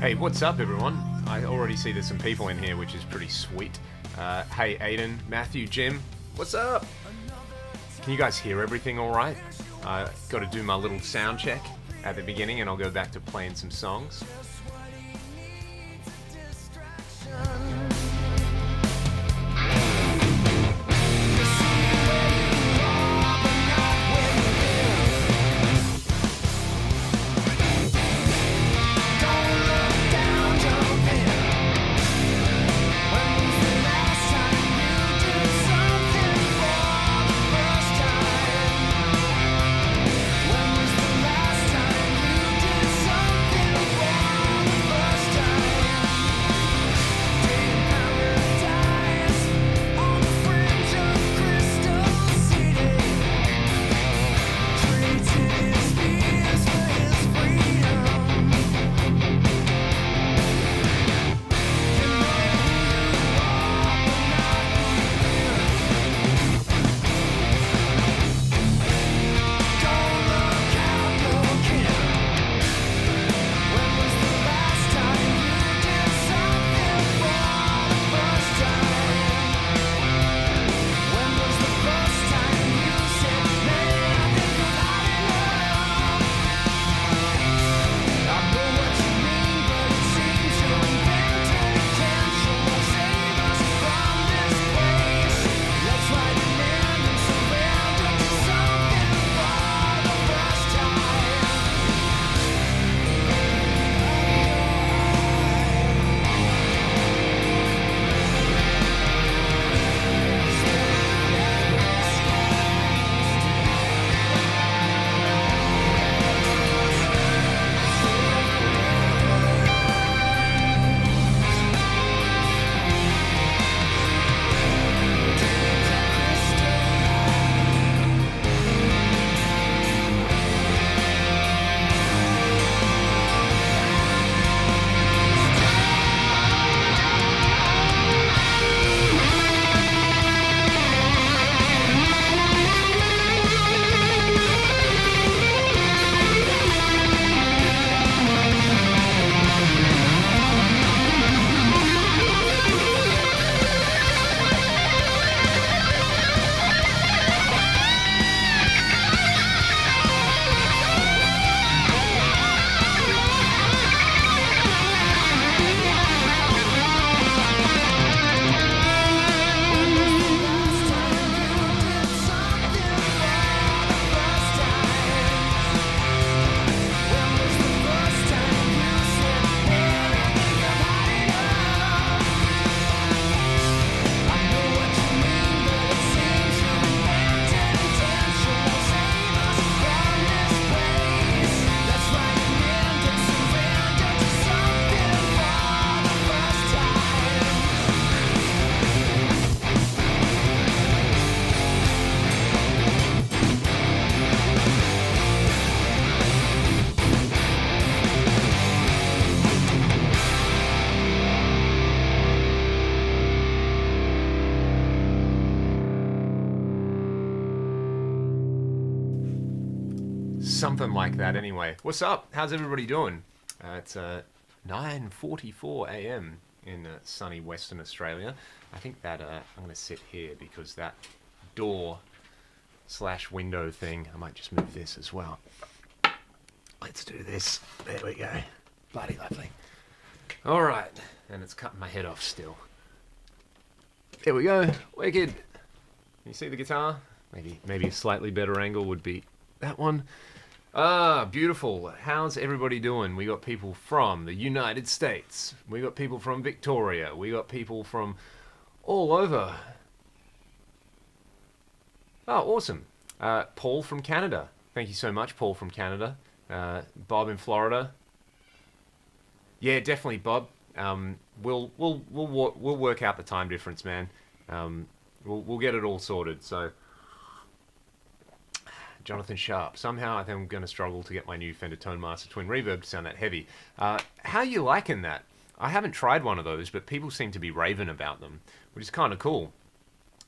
Hey, what's up, everyone? I already see there's some people in here, which is pretty sweet. Hey, Aiden, Matthew, Jim, what's up? Can you guys hear everything all right? Got to do my little sound check at the beginning, and I'll go back to playing some songs. Something like that anyway. What's up? How's everybody doing? It's 9:44 a.m. in sunny Western Australia. I think that I'm going to sit here because that door / window thing, I might just move this as well. Let's do this. There we go. Bloody lovely. All right. And it's cutting my head off still. There we go. Wicked. Can you see the guitar? Maybe a slightly better angle would be that one. Ah, beautiful. How's everybody doing? We got people from the United States. We got people from Victoria. We got people from all over. Oh, awesome. Paul from Canada. Thank you so much, Paul from Canada. Bob in Florida. Yeah, definitely, Bob. We'll work out the time difference, man. We'll get it all sorted. So. Jonathan Sharp. Somehow I think I'm going to struggle to get my new Fender Tone Master Twin Reverb to sound that heavy. How you liking that? I haven't tried one of those, but people seem to be raving about them, which is kind of cool.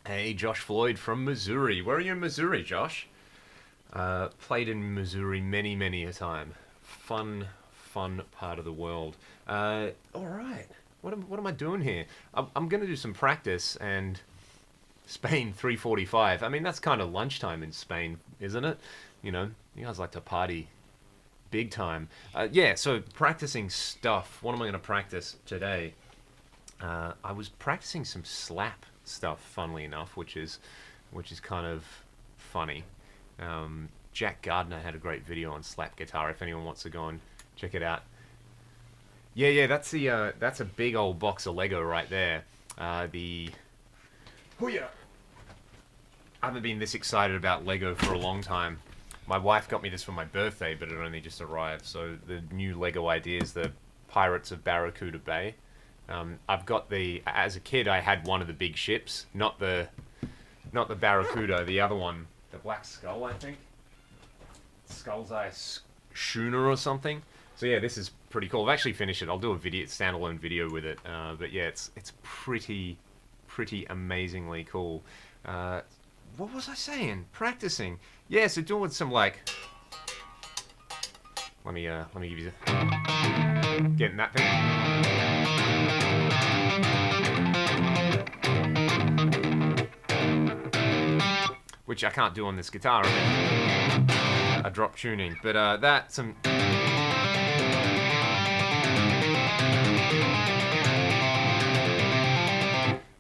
Hey, Josh Floyd from Missouri. Where are you in Missouri, Josh? Played in Missouri many a time. Fun fun part of the world. All right. What am I doing here? I'm going to do some practice, and Spain 3:45. I mean, that's kind of lunchtime in Spain, isn't it? You know, you guys like to party big time. Yeah, so practicing stuff. What am I going to practice today? I was practicing some slap stuff, funnily enough, which is kind of funny. Jack Gardner had a great video on slap guitar. If anyone wants to go and check it out. Yeah, that's a big old box of Lego right there. Oh yeah. I haven't been this excited about Lego for a long time. My wife got me this for my birthday, but it only just arrived. So the new Lego idea is the Pirates of Barracuda Bay. I've got as a kid, I had one of the big ships, not the Barracuda, the other one, the Black Skull, I think. Skull's Eye Schooner or something. So yeah, this is pretty cool. I've actually finished it. I'll do a standalone video with it. But yeah, it's pretty amazingly cool. What was I saying? Practicing. Yeah, so doing some like. Let me give you getting that thing. Which I can't do on this guitar. A drop tuning, but that some.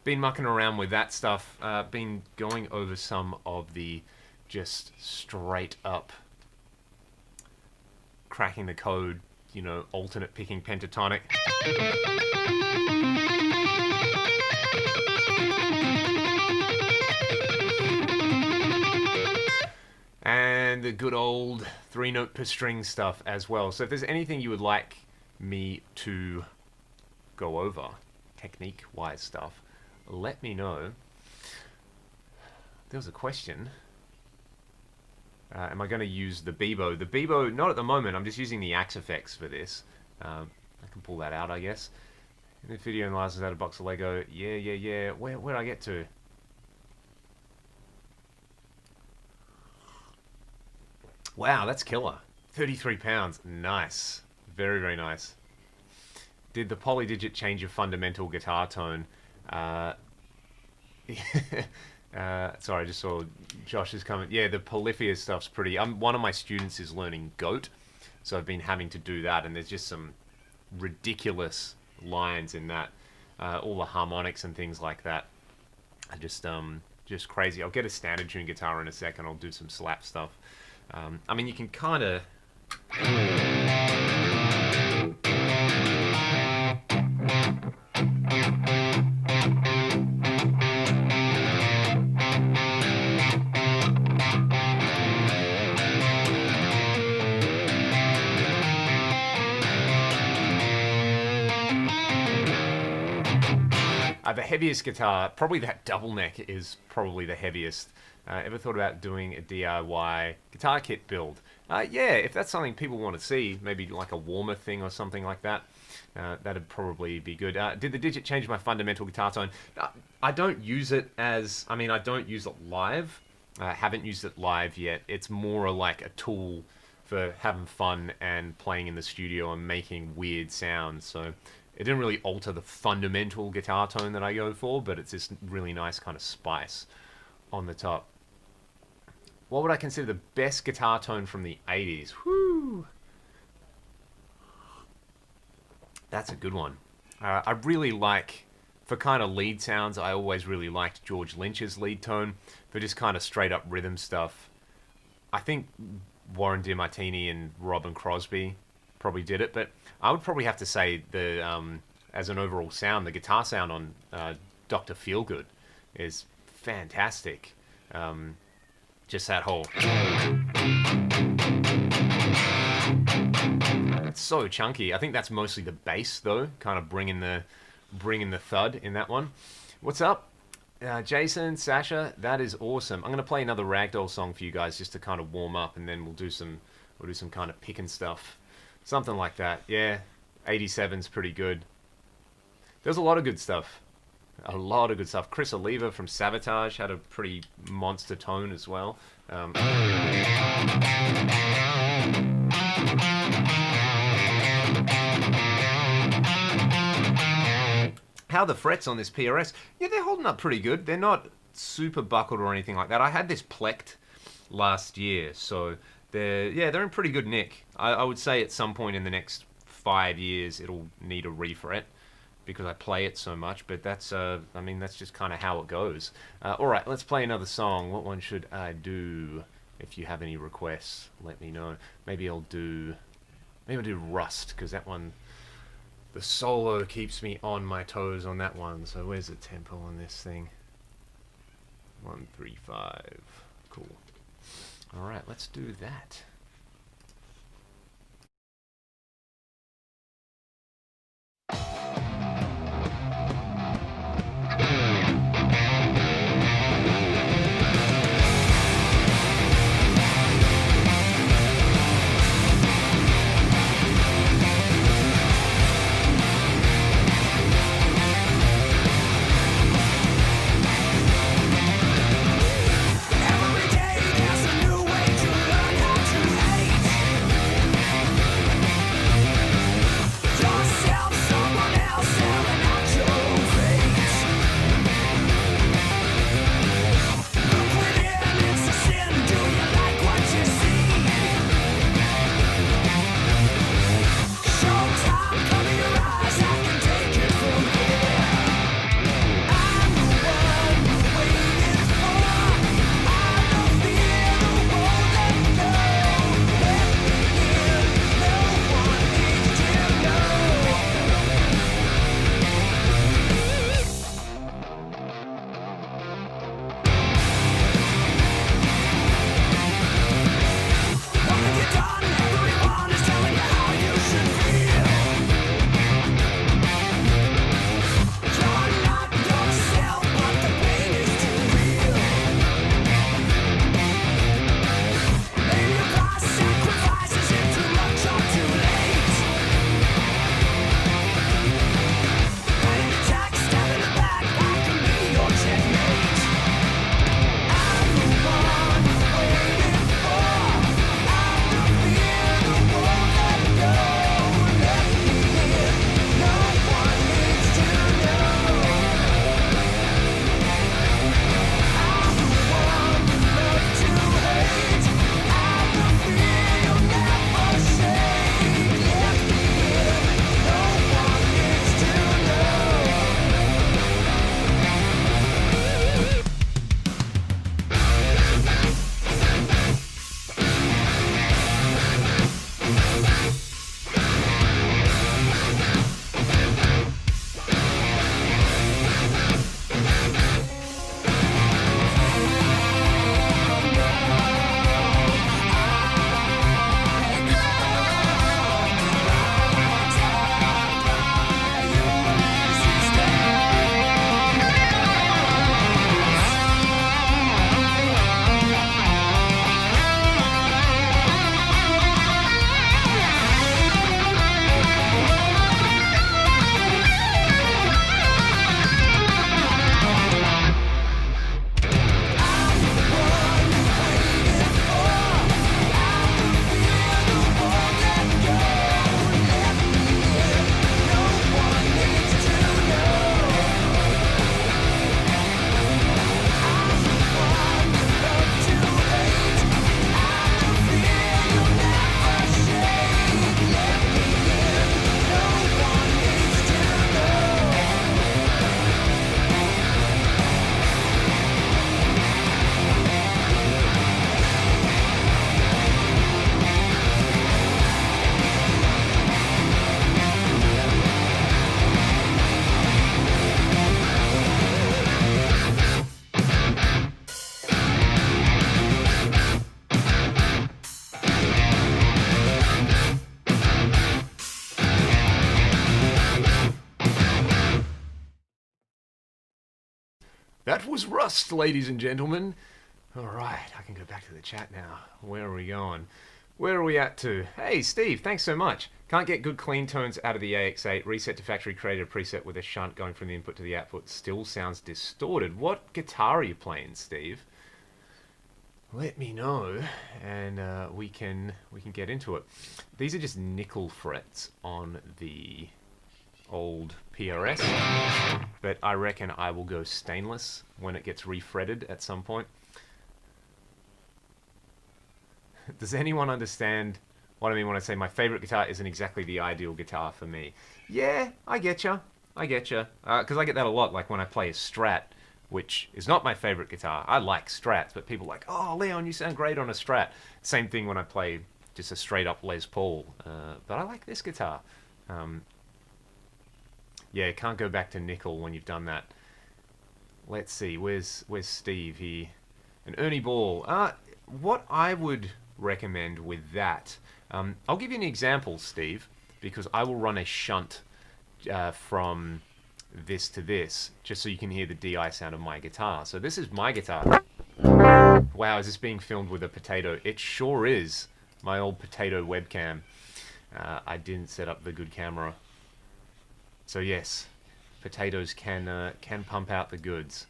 Been mucking around with that stuff. Been going over some of the just straight up cracking the code, you know, alternate picking pentatonic. And the good old 3-note per string stuff as well. So if there's anything you would like me to go over, technique-wise stuff, let me know. There was a question. Am I going to use the Bebo? The Bebo, not at the moment. I'm just using the Axe effects for this. I can pull that out, I guess. In the video analyzes out a box of Lego. Yeah. Where'd I get to? Wow, that's killer. 33 pounds. Nice. Very nice. Did the polydigit change your fundamental guitar tone? Sorry, I just saw Josh's comment. Yeah, the polyphia stuff's pretty. One of my students is learning goat, so I've been having to do that, and there's just some ridiculous lines in that. All the harmonics and things like that are just crazy. I'll get a standard tune guitar in a second. I'll do some slap stuff. I mean, you can kind of. The heaviest guitar, probably that double neck is probably the heaviest. Ever thought about doing a DIY guitar kit build? Yeah, if that's something people want to see, maybe like a warmer thing or something like that, that'd probably be good. Did the digit change my fundamental guitar tone? I don't use it as, I don't use it live. I haven't used it live yet. It's more like a tool for having fun and playing in the studio and making weird sounds. So it didn't really alter the fundamental guitar tone that I go for, but it's this really nice kind of spice on the top. What would I consider the best guitar tone from the 80s? Whew. That's a good one. I really like, for kind of lead sounds, I always really liked George Lynch's lead tone. For just kind of straight up rhythm stuff, I think Warren DeMartini and Robin Crosby probably did it, but I would probably have to say as an overall sound, the guitar sound on Dr. Feelgood is fantastic. Just that whole, it's so chunky. I think that's mostly the bass though, kind of bringing the thud in that one. What's up, Jason, Sasha? That is awesome. I'm gonna play another Ragdoll song for you guys just to kind of warm up, and then we'll do some kind of picking stuff. Something like that, yeah. 87's pretty good. There's a lot of good stuff. A lot of good stuff. Chris Oliva from Sabotage had a pretty monster tone as well. How are the frets on this PRS? Yeah, they're holding up pretty good. They're not super buckled or anything like that. I had this pleked last year, so they're in pretty good nick. I would say at some point in the next 5 years it'll need a refret because I play it so much. But that's that's just kind of how it goes. All right, let's play another song. What one should I do? If you have any requests, let me know. Maybe I'll do Rust, because that one, the solo keeps me on my toes on that one. So where's the tempo on this thing? 135. Cool. All right, let's do that. That was Rust, ladies and gentlemen. All right, I can go back to the chat now. Where are we going? Where are we at to? Hey, Steve, thanks so much. Can't get good clean tones out of the AX8. Reset to factory, created a preset with a shunt going from the input to the output. Still sounds distorted. What guitar are you playing, Steve? Let me know, and we can get into it. These are just nickel frets on the old PRS, but I reckon I will go stainless when it gets refretted at some point. Does anyone understand what I mean when I say my favorite guitar isn't exactly the ideal guitar for me? Yeah, I get you. I get you. Because I get that a lot, like when I play a Strat, which is not my favorite guitar. I like Strats, but people are like, oh, Leon, you sound great on a Strat. Same thing when I play just a straight up Les Paul. But I like this guitar. Yeah, can't go back to nickel when you've done that. Let's see, where's Steve here? And Ernie Ball. What I would recommend with that, I'll give you an example, Steve, because I will run a shunt from this to this, just so you can hear the DI sound of my guitar. So this is my guitar. Wow, is this being filmed with a potato? It sure is. My old potato webcam. I didn't set up the good camera. So yes, potatoes can pump out the goods.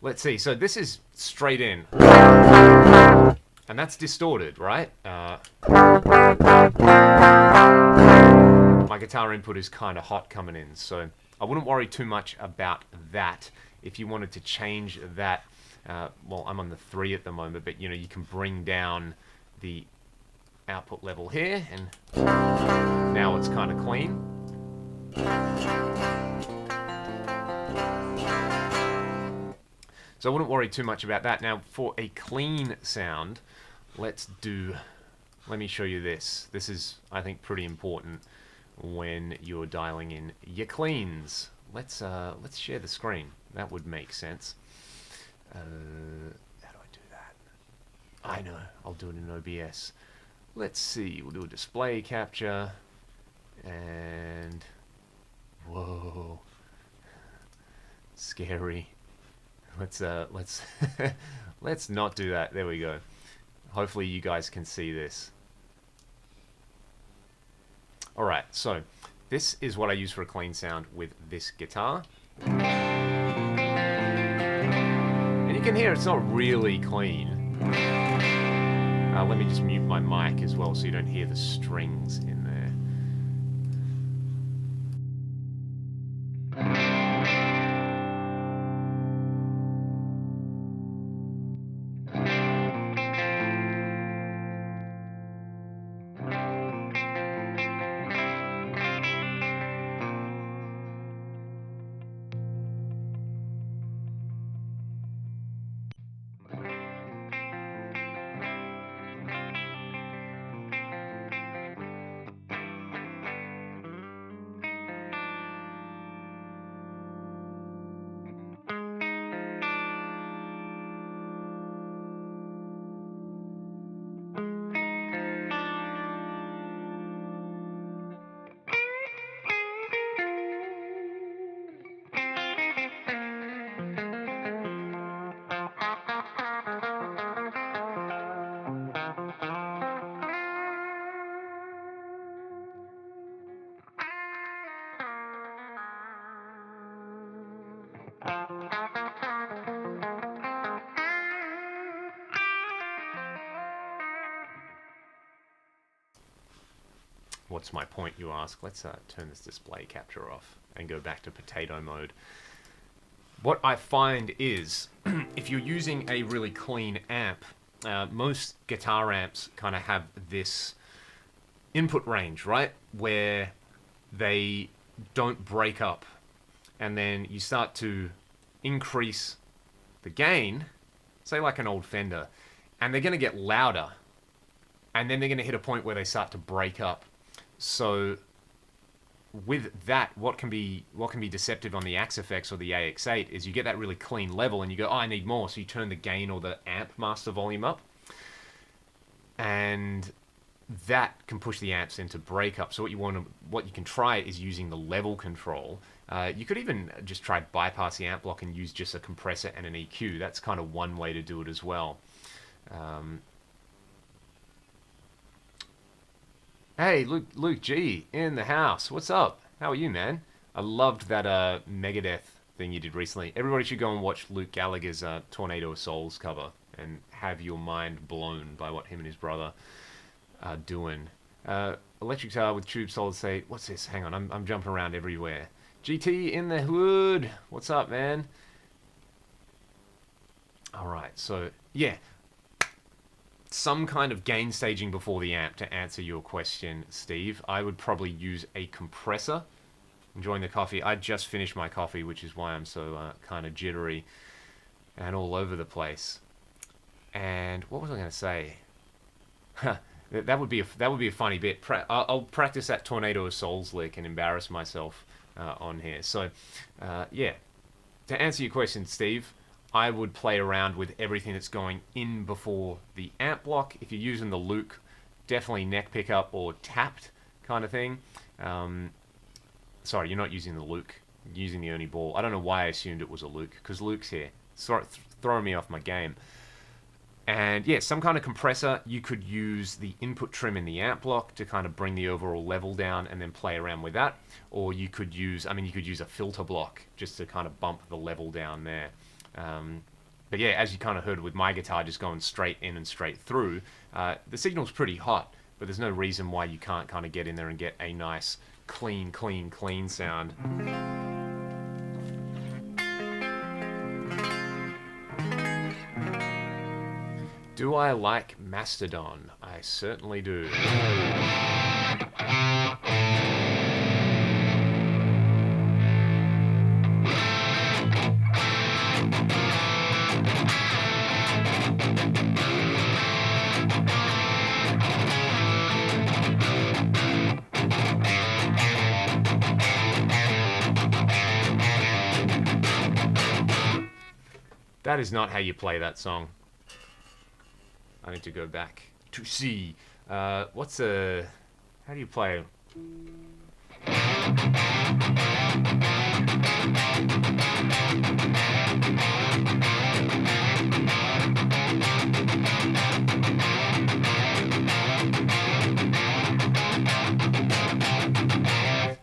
Let's see. So this is straight in, and that's distorted, right? My guitar input is kind of hot coming in, so I wouldn't worry too much about that. If you wanted to change that, well, I'm on the 3 at the moment, but you can bring down the output level here, and now it's kind of clean. So I wouldn't worry too much about that. Now, for a clean sound, let me show you this. This is, I think, pretty important when you're dialing in your cleans. Let's share the screen. That would make sense. How do I do that? I know. I'll do it in OBS. Let's see. We'll do a display capture, and whoa, scary. Let's let's not do that. There we go. Hopefully you guys can see this. Alright, so this is what I use for a clean sound with this guitar. And you can hear it's not really clean. Let me just mute my mic as well so you don't hear the strings in there. What's my point, you ask? Let's turn this display capture off and go back to potato mode. What I find is, if you're using a really clean amp, most guitar amps kind of have this input range, right? Where they don't break up. And then you start to increase the gain, say like an old Fender, and they're going to get louder. And then they're going to hit a point where they start to break up. So with that, what can be deceptive on the Axe-Fx or the AX8 is you get that really clean level and you go, oh, I need more. So you turn the gain or the amp master volume up. And that can push the amps into breakup. So what you can try is using the level control. You could even just try bypass the amp block and use just a compressor and an EQ. That's kind of one way to do it as well. Hey, Luke G in the house. What's up? How are you, man? I loved that Megadeth thing you did recently. Everybody should go and watch Luke Gallagher's Tornado of Souls cover and have your mind blown by what him and his brother are doing. Electric guitar with tube solid say, what's this? Hang on, I'm jumping around everywhere. GT in the hood. What's up, man? All right, so yeah, some kind of gain staging before the amp to answer your question, Steve. I would probably use a compressor. Enjoying the coffee. I just finished my coffee, which is why I'm so kind of jittery and all over the place. And what was I going to say? That would be a funny bit. I'll practice that Tornado of Souls lick and embarrass myself on here. So, yeah. To answer your question, Steve, I would play around with everything that's going in before the amp block. If you're using the Luke, definitely neck pickup or tapped kind of thing. Sorry, you're not using the Luke. You're using the Ernie Ball. I don't know why I assumed it was a Luke, because Luke's here. Sorry, throwing me off my game. And yeah, some kind of compressor. You could use the input trim in the amp block to kind of bring the overall level down and then play around with that. Or you could use, you could use a filter block just to kind of bump the level down there. But yeah, as you kind of heard with my guitar just going straight in and straight through, the signal's pretty hot, but there's no reason why you can't kind of get in there and get a nice clean sound. Do I like Mastodon? I certainly do. That is not how you play that song. I need to go back to see. What's a... How do you play?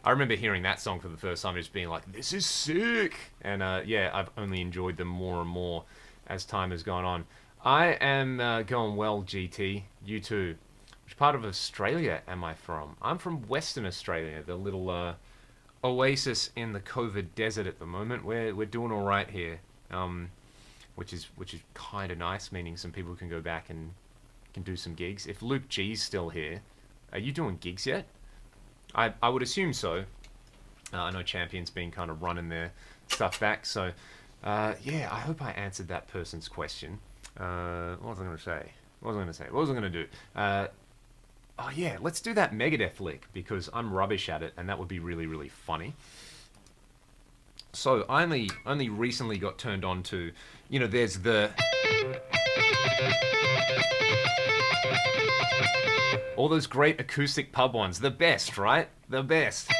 I remember hearing that song for the first time, just being like, this is sick! And yeah, I've only enjoyed them more and more as time has gone on. I am going well, GT. You too. Which part of Australia am I from? I'm from Western Australia, the little oasis in the COVID desert at the moment. We're doing all right here, which is kind of nice, meaning some people can go back and can do some gigs. If Luke G's still here, are you doing gigs yet? I would assume so. I know Champion's been kind of running their stuff back, so yeah, I hope I answered that person's question. What was I going to say? What was I going to do? Oh yeah, let's do that Megadeth lick, because I'm rubbish at it, and that would be really, really funny. So, I only recently got turned on to, you know, there's the... all those great acoustic pub ones. The best, right? The best.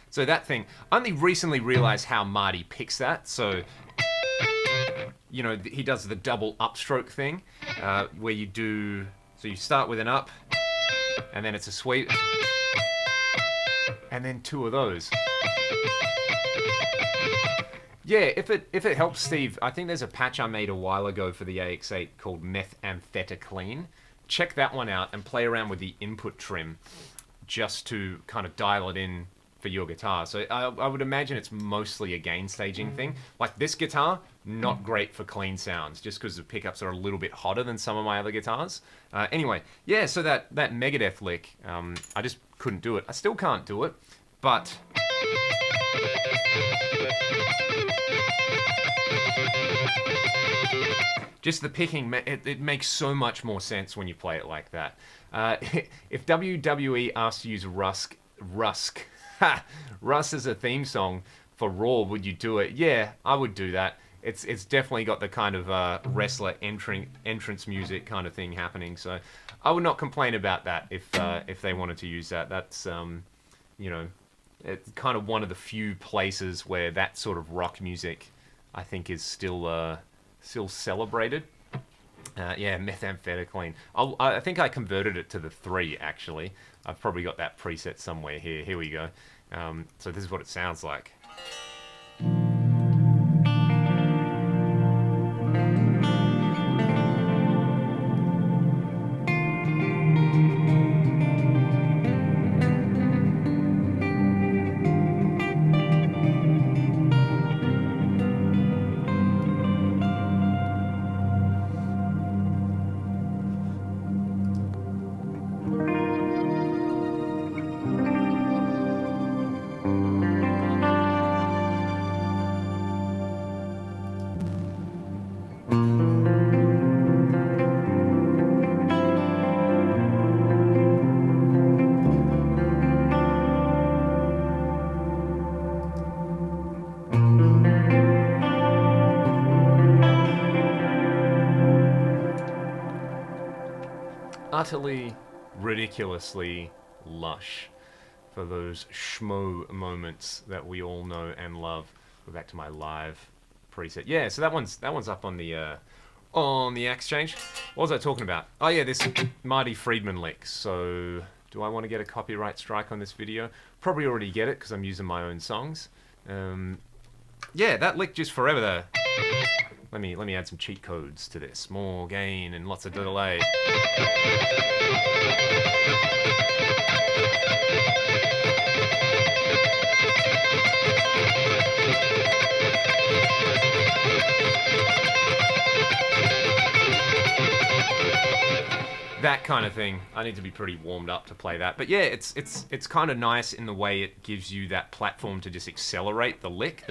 So that thing, I only recently realized how Marty picks that. So, you know, he does the double upstroke thing, where you do, so you start with an up, and then it's a sweep, and then two of those. Yeah, if it helps, Steve, I think there's a patch I made a while ago for the AX8 called Methampheticlean. Check that one out and play around with the input trim just to kind of dial it in for your guitar. So I would imagine it's mostly a gain staging thing. Like this guitar, not great for clean sounds, just because the pickups are a little bit hotter than some of my other guitars. Anyway, yeah, so that Megadeth lick, I just couldn't do it. I still can't do it, but... just the picking, it makes so much more sense when you play it like that. If WWE asked to use Rusk as a theme song for Raw, would you do it? Yeah, I would do that. It's definitely got the kind of wrestler entrance music kind of thing happening. So I would not complain about that if they wanted to use that. That's you know, it's kind of one of the few places where that sort of rock music, I think, is still celebrated. Yeah, Methampheticlean. I think I converted it to the 3, actually. I've probably got that preset somewhere here. Here we go. So this is what it sounds like. utterly, ridiculously lush for those schmo moments that we all know and love. Go back to my live preset. Yeah, so that one's up on the exchange. What was I talking about? Oh yeah, this Marty Friedman lick. So do I want to get a copyright strike on this video? Probably already get it because I'm using my own songs. Yeah, that lick just forever though. Let me add some cheat codes to this. More gain and lots of delay. That kind of thing. I need to be pretty warmed up to play that. But yeah, it's kind of nice in the way it gives you that platform to just accelerate the lick.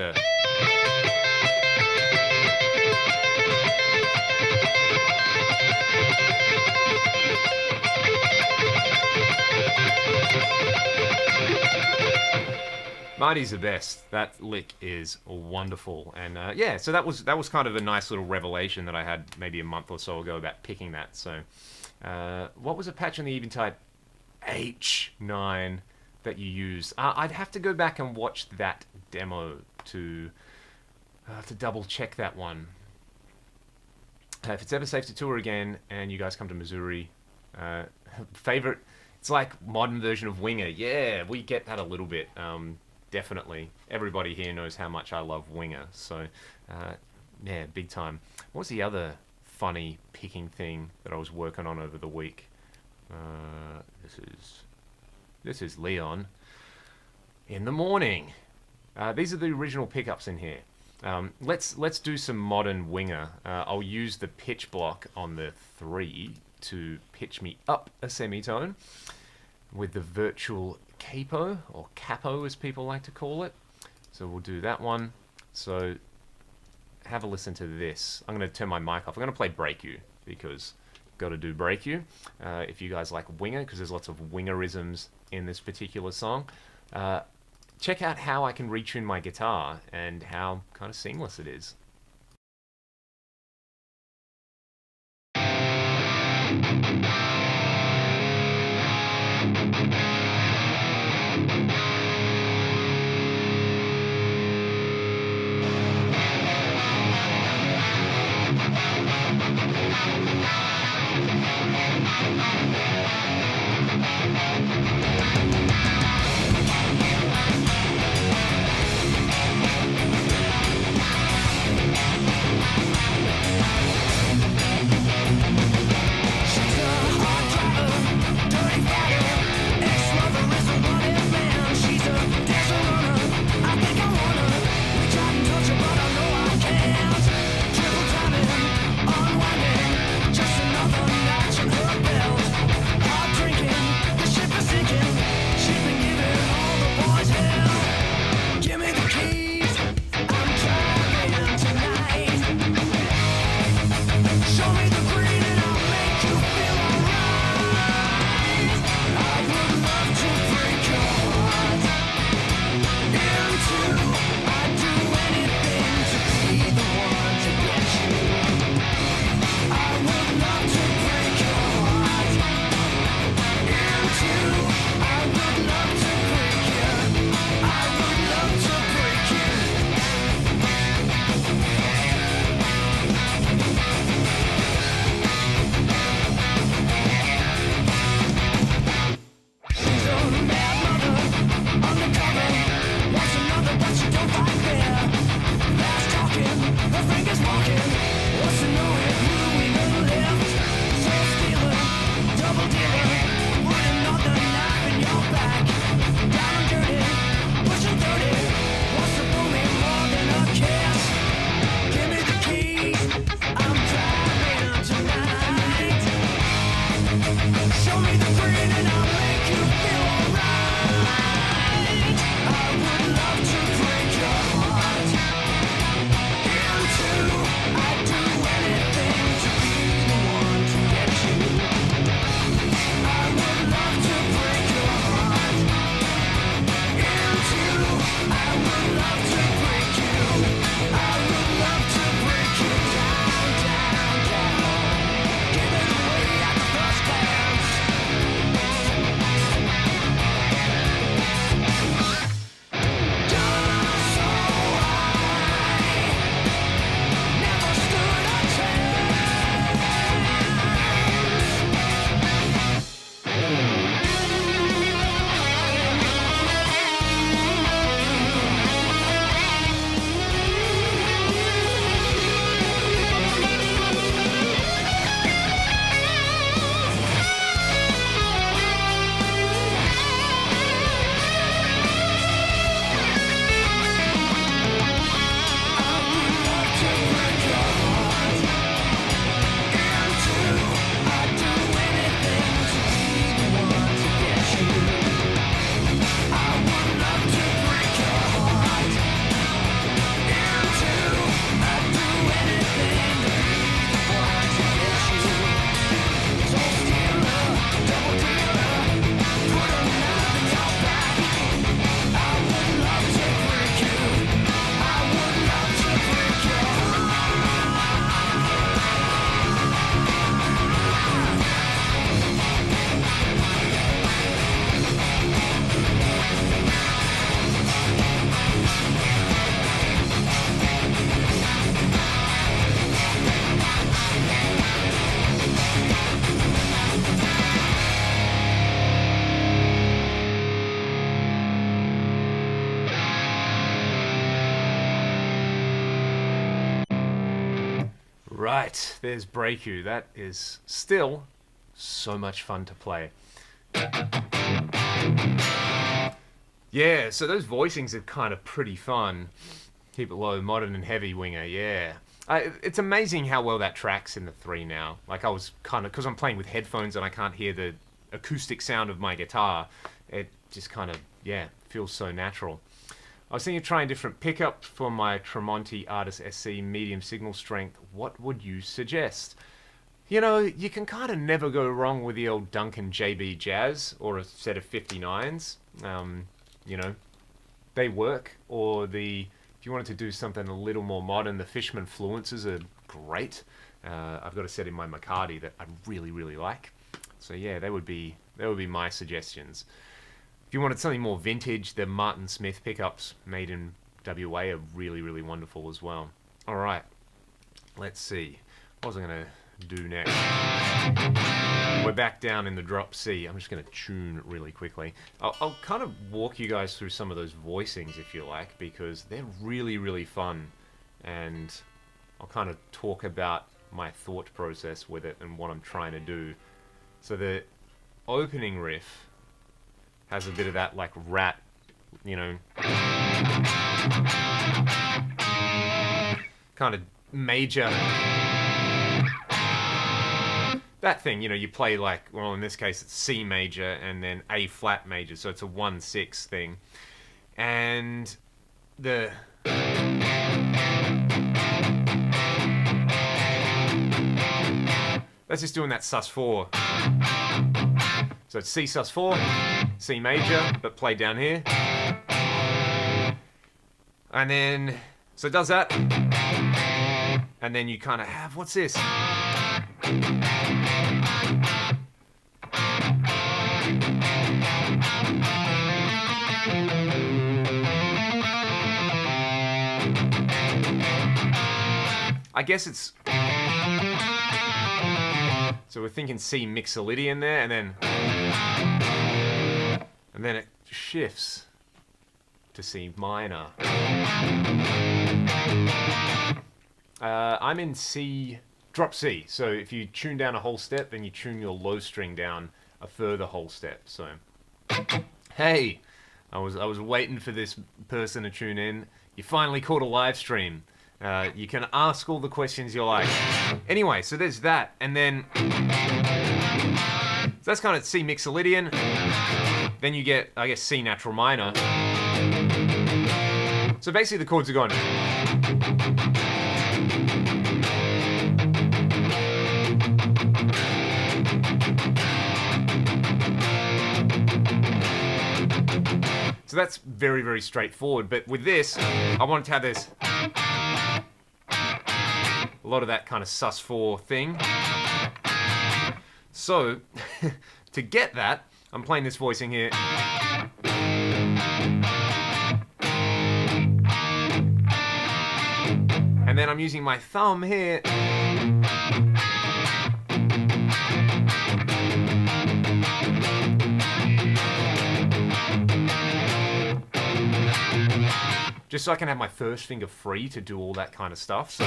Marty's the best. That lick is wonderful, and yeah, so that was kind of a nice little revelation that I had maybe a month or so ago about picking that. So, what was a patch on the Eventide H9 that you used? I'd have to go back and watch that demo to double check that one. If it's ever safe to tour again, and you guys come to Missouri, favorite. It's like modern version of Winger. Yeah, we get that a little bit. Definitely. Everybody here knows how much I love Winger. So, yeah, big time. What was the other funny picking thing that I was working on over the week? This is Leon. In the morning. These are the original pickups in here. Let's do some modern Winger. I'll use the pitch block on the 3 to pitch me up a semitone with the virtual capo, or capo as people like to call it. So we'll do that one. So have a listen to this. I'm going to turn my mic off. I'm going to play Break You because got to do Break You. If you guys like Winger, because there's lots of Wingerisms in this particular song, check out how I can retune my guitar and how kind of seamless it is. Right, there's Breaku. That is still so much fun to play. Yeah, so those voicings are kind of pretty fun. Keep it low, modern and heavy winger, yeah. It's amazing how well that tracks in the 3 now. Like I was kind of, because I'm playing with headphones and I can't hear the acoustic sound of my guitar, it just kind of, yeah, feels so natural. I was thinking of trying different pickups for my Tremonti Artist SC medium signal strength. What would you suggest? You know, you can kind of never go wrong with the old Duncan JB Jazz or a set of 59s. You know, they work. Or if you wanted to do something a little more modern, the Fishman Fluences are great. I've got a set in my McCarty that I really, really like. So yeah, they would be my suggestions. If you wanted something more vintage, the Martin Smith pickups made in WA are really, really wonderful as well. All right, let's see. What was I going to do next? We're back down in the drop C. I'm just going to tune really quickly. I'll kind of walk you guys through some of those voicings if you like, because they're really, really fun. And I'll kind of talk about my thought process with it and what I'm trying to do. So the opening riff has a bit of that like rat, you know, kind of major, that thing, you know, you play like, well in this case it's C major and then A flat major, so it's a 1/6 thing. And that's just doing that sus4. So it's C sus4, C major, but played down here. And then, so it does that. And then you kind of have, what's this? I guess it's, so we're thinking C Mixolydian there, and then it shifts to C minor. I'm in C, drop C. So if you tune down a whole step, then you tune your low string down a further whole step. So, hey, I was waiting for this person to tune in. You finally caught a live stream. You can ask all the questions you like. Anyway, so there's that, and then so that's kind of C Mixolydian. Then you get, I guess, C natural minor. So basically the chords are going. So that's very, very straightforward. But with this, I wanted to have this, a lot of that kind of sus4 thing. So, to get that, I'm playing this voicing here. And then I'm using my thumb here. Just so I can have my first finger free to do all that kind of stuff. So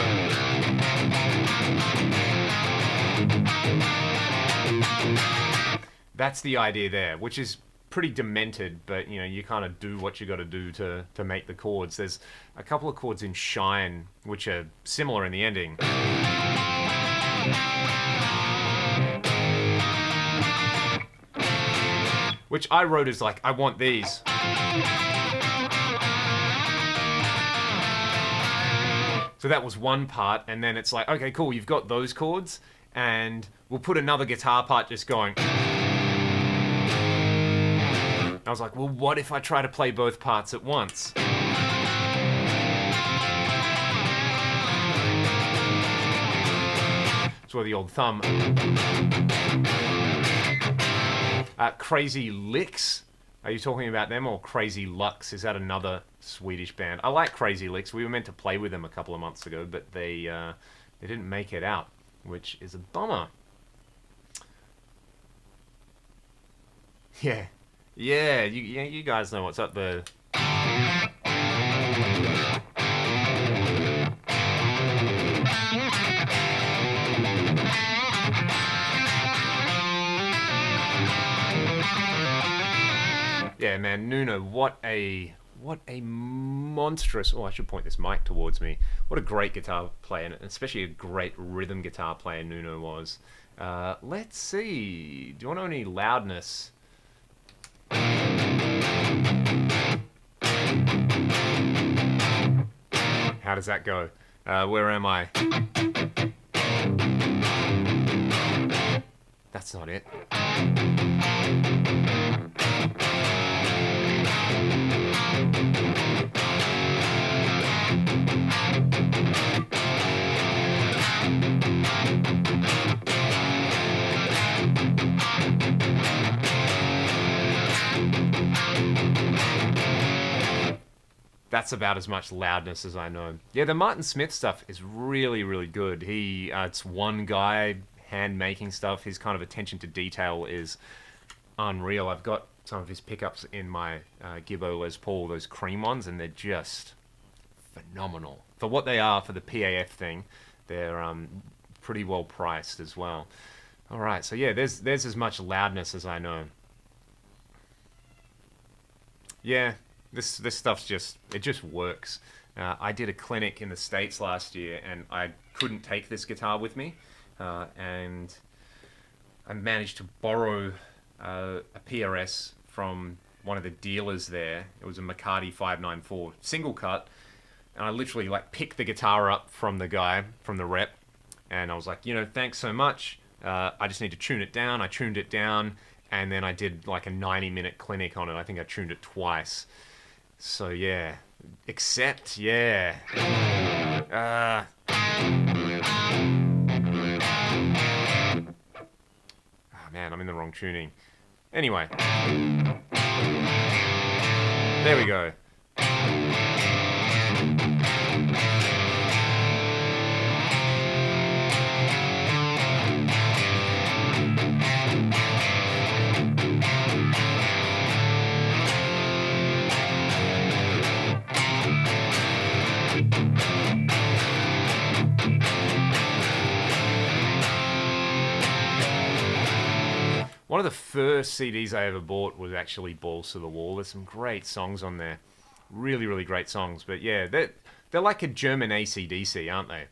that's the idea there, which is pretty demented, but you know, you kind of do what you got to do to make the chords. There's a couple of chords in Shine which are similar in the ending. Which I wrote as like, I want these. So that was one part, and then it's like, okay, cool, you've got those chords, and we'll put another guitar part just going. I was like, well, what if I try to play both parts at once? That's where the old thumb. Crazy Licks. Are you talking about them, or Crazy Lux? Is that another Swedish band? I like Crazy Licks. We were meant to play with them a couple of months ago, but they didn't make it out, which is a bummer. Yeah, you guys know what's up there. Yeah, man, Nuno, what a monstrous. Oh, I should point this mic towards me. What a great guitar player, and especially a great rhythm guitar player Nuno was. Let's see. Do you want any loudness? How does that go? Where am I? That's not it. That's about as much loudness as I know. Yeah, the Martin Smith stuff is really, really good. It's one guy hand making stuff. His kind of attention to detail is unreal. I've got some of his pickups in my Gibbo Les Paul, those cream ones, and they're just phenomenal. For what they are, for the PAF thing, they're pretty well priced as well. All right, so yeah, there's as much loudness as I know. Yeah. This stuff's just works. I did a clinic in the States last year, and I couldn't take this guitar with me, and I managed to borrow a PRS from one of the dealers there. It was a McCarty 594 single cut, and I literally like picked the guitar up from the guy, from the rep, and I was like, thanks so much. I just need to tune it down. I tuned it down, and then I did like a 90-minute clinic on it. I think I tuned it twice. So yeah, except yeah. Oh man, I'm in the wrong tuning. Anyway, there we go. One of the first CDs I ever bought was actually Balls to the Wall. There's some great songs on there. Really, really great songs. But yeah, they're like a German AC/DC, aren't they?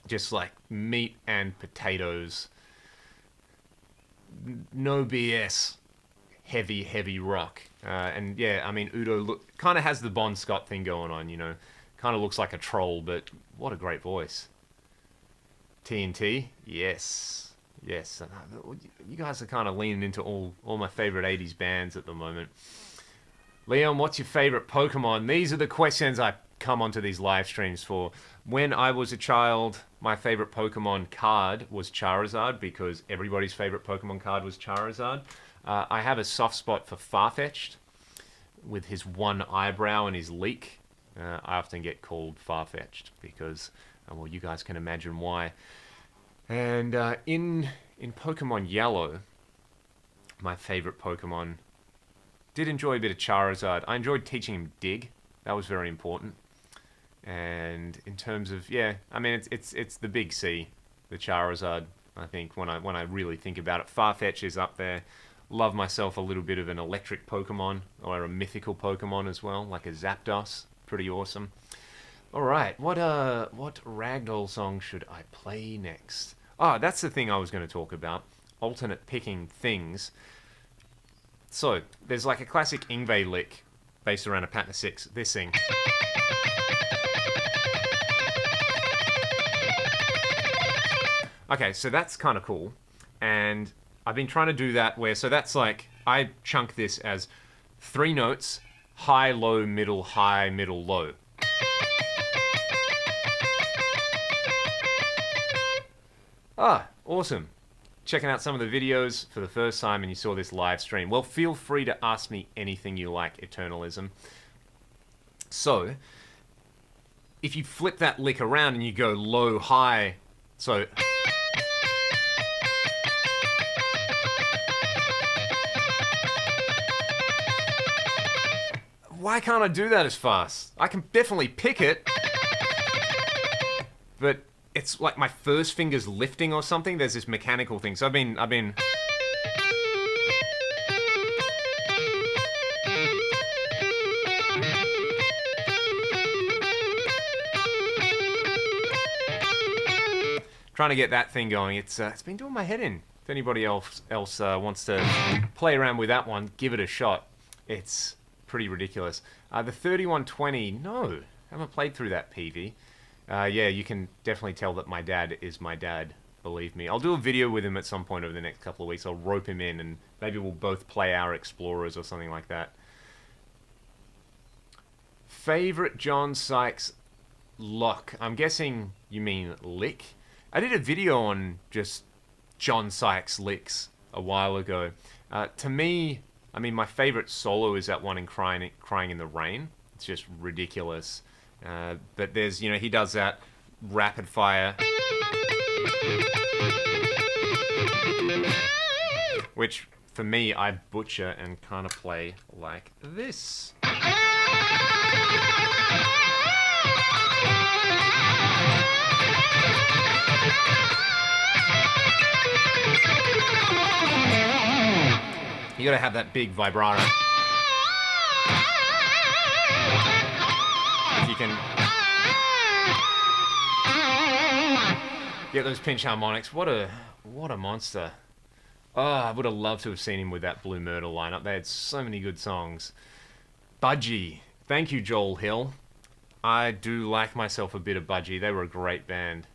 Just like meat and potatoes. No BS. Heavy, heavy rock. And yeah, I mean, Udo kind of has the Bon Scott thing going on, Kind of looks like a troll, but what a great voice. TNT? Yes. Yes, you guys are kind of leaning into all my favorite 80s bands at the moment. Leon, what's your favorite Pokemon? These are the questions I come onto these live streams for. When I was a child, my favorite Pokemon card was Charizard, because everybody's favorite Pokemon card was Charizard. I have a soft spot for Farfetch'd, with his one eyebrow and his leek. I often get called Farfetch'd because, well, you guys can imagine why. And in Pokemon Yellow, my favorite Pokemon, did enjoy a bit of Charizard. I enjoyed teaching him Dig. That was very important. And in terms of, yeah, I mean, it's the big C, the Charizard, I think, when I really think about it. Farfetch is up there. Love myself a little bit of an electric Pokemon, or a mythical Pokemon as well, like a Zapdos. Pretty awesome. All right, what Ragdoll song should I play next? Oh, that's the thing I was going to talk about. Alternate picking things. So, there's like a classic Yngwie lick based around a pattern of 6. This thing. Okay, so that's kind of cool. And I've been trying to do that where, so that's like, I chunk this as 3 notes, high, low, middle, high, middle, low. Ah, awesome. Checking out some of the videos for the first time and you saw this live stream. Well, feel free to ask me anything you like, Eternalism. So, if you flip that lick around and you go low, high, so... Why can't I do that as fast? I can definitely pick it, but it's like my first finger's lifting or something. There's this mechanical thing. So I've been trying to get that thing going. It's been doing my head in. If anybody else wants to play around with that one, give it a shot. It's pretty ridiculous. The 3120, no, haven't played through that PV. Yeah, you can definitely tell that my dad is my dad. Believe me. I'll do a video with him at some point over the next couple of weeks. I'll rope him in and maybe we'll both play our Explorers or something like that. Favorite John Sykes lock? I'm guessing you mean lick. I did a video on just John Sykes licks a while ago. To me, I mean, my favorite solo is that one in Crying in the Rain. It's just ridiculous. But there's, he does that rapid fire, which for me I butcher and kind of play like this. You gotta have that big vibrato. If you can get those pinch harmonics, what a monster. Oh, I would have loved to have seen him with that Blue Myrtle lineup. They had so many good songs. Budgie. Thank you, Joel Hill. I do like myself a bit of Budgie. They were a great band.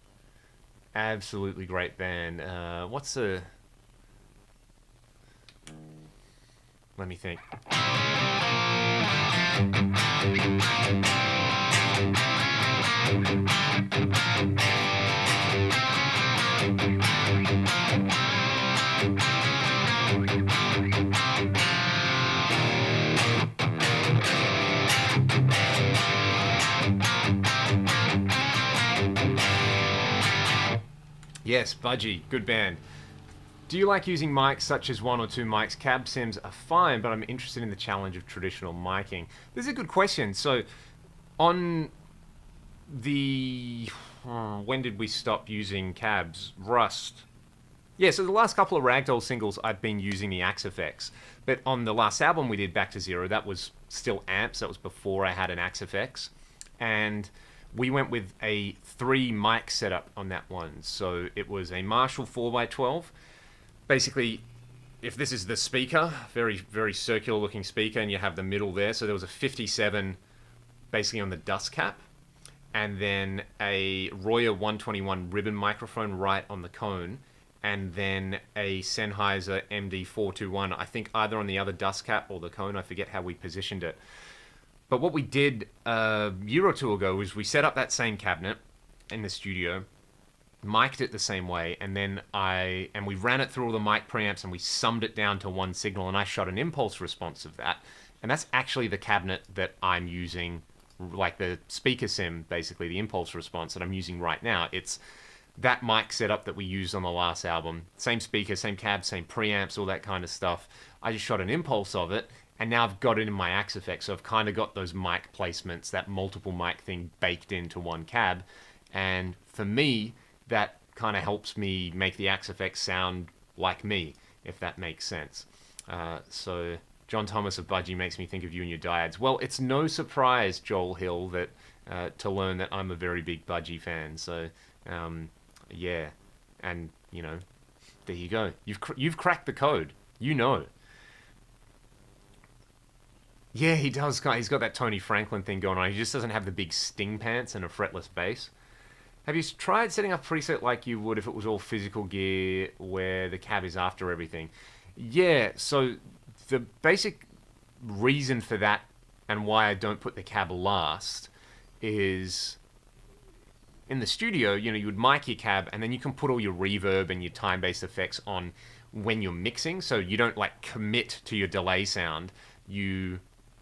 Absolutely great band. What's the... Let me think. Yes, Budgie, good band. Do you like using mics such as 1 or 2 mics? Cab sims are fine, but I'm interested in the challenge of traditional miking. This is a good question. So, on the... when did we stop using cabs? Rust. Yeah, so the last couple of Ragdoll singles, I've been using the Axe effects. But on the last album we did, Back to Zero, that was still amps. That was before I had an Axe effects. And we went with a 3 mic setup on that one. So it was a Marshall 4x12. Basically, if this is the speaker, very, very circular looking speaker, and you have the middle there. So there was a 57 basically on the dust cap. And then a Royer 121 ribbon microphone right on the cone. And then a Sennheiser MD421, I think either on the other dust cap or the cone. I forget how we positioned it. But what we did a year or two ago was we set up that same cabinet in the studio, mic'd it the same way, and then we ran it through all the mic preamps and we summed it down to one signal, and I shot an impulse response of that. And that's actually the cabinet that I'm using, like the speaker sim, basically the impulse response that I'm using right now. It's that mic setup that we used on the last album. Same speaker, same cab, same preamps, all that kind of stuff. I just shot an impulse of it, and now I've got it in my Axe effects. So I've kind of got those mic placements, that multiple mic thing baked into one cab. And for me, that kind of helps me make the Axe effects sound like me, if that makes sense. So John Thomas of Budgie makes me think of you and your dyads. Well, it's no surprise, Joel Hill, that to learn that I'm a very big Budgie fan. So, yeah. And, there you go. You've cracked the code. Yeah, he does. He's got that Tony Franklin thing going on. He just doesn't have the big sting pants and a fretless bass. Have you tried setting up a preset like you would if it was all physical gear where the cab is after everything? Yeah, so the basic reason for that and why I don't put the cab last is in the studio, you would mic your cab and then you can put all your reverb and your time-based effects on when you're mixing, so you don't commit to your delay sound. You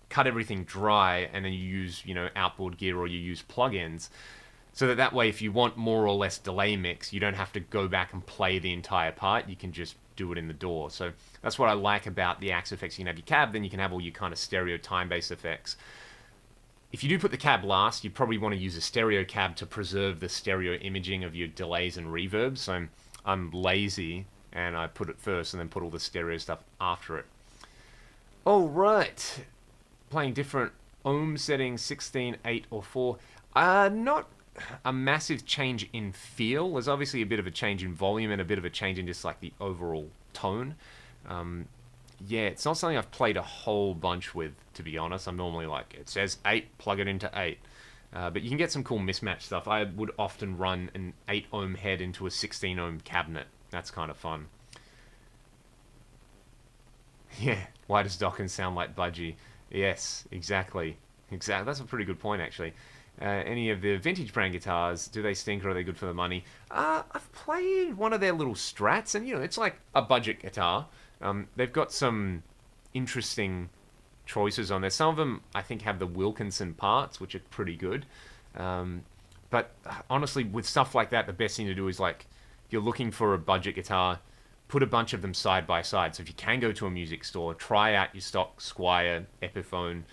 cut everything dry and then you use, outboard gear or you use plugins. So that way, if you want more or less delay mix, you don't have to go back and play the entire part. You can just do it in the DAW. So that's what I like about the Axe effects. You can have your cab, then you can have all your kind of stereo time-based effects. If you do put the cab last, you probably want to use a stereo cab to preserve the stereo imaging of your delays and reverbs. So I'm lazy, and I put it first and then put all the stereo stuff after it. All right. Playing different ohm settings, 16, 8, or 4. Not a massive change in feel. There's obviously a bit of a change in volume and a bit of a change in just like the overall tone. Yeah, it's not something I've played a whole bunch with, to be honest. I'm normally like, it says 8, plug it into 8. But you can get some cool mismatch stuff. I would often run an 8 ohm head into a 16 ohm cabinet. That's kind of fun. Yeah, why does Dokken sound like Budgie? Yes, exactly. Exactly. That's a pretty good point, actually. Any of the vintage brand guitars, do they stink or are they good for the money? I've played one of their little Strats, and it's like a budget guitar. They've got some interesting choices on there. Some of them, I think, have the Wilkinson parts, which are pretty good. But honestly, with stuff like that, the best thing to do is, like, if you're looking for a budget guitar, put a bunch of them side by side. So if you can go to a music store, try out your stock Squier, Epiphone,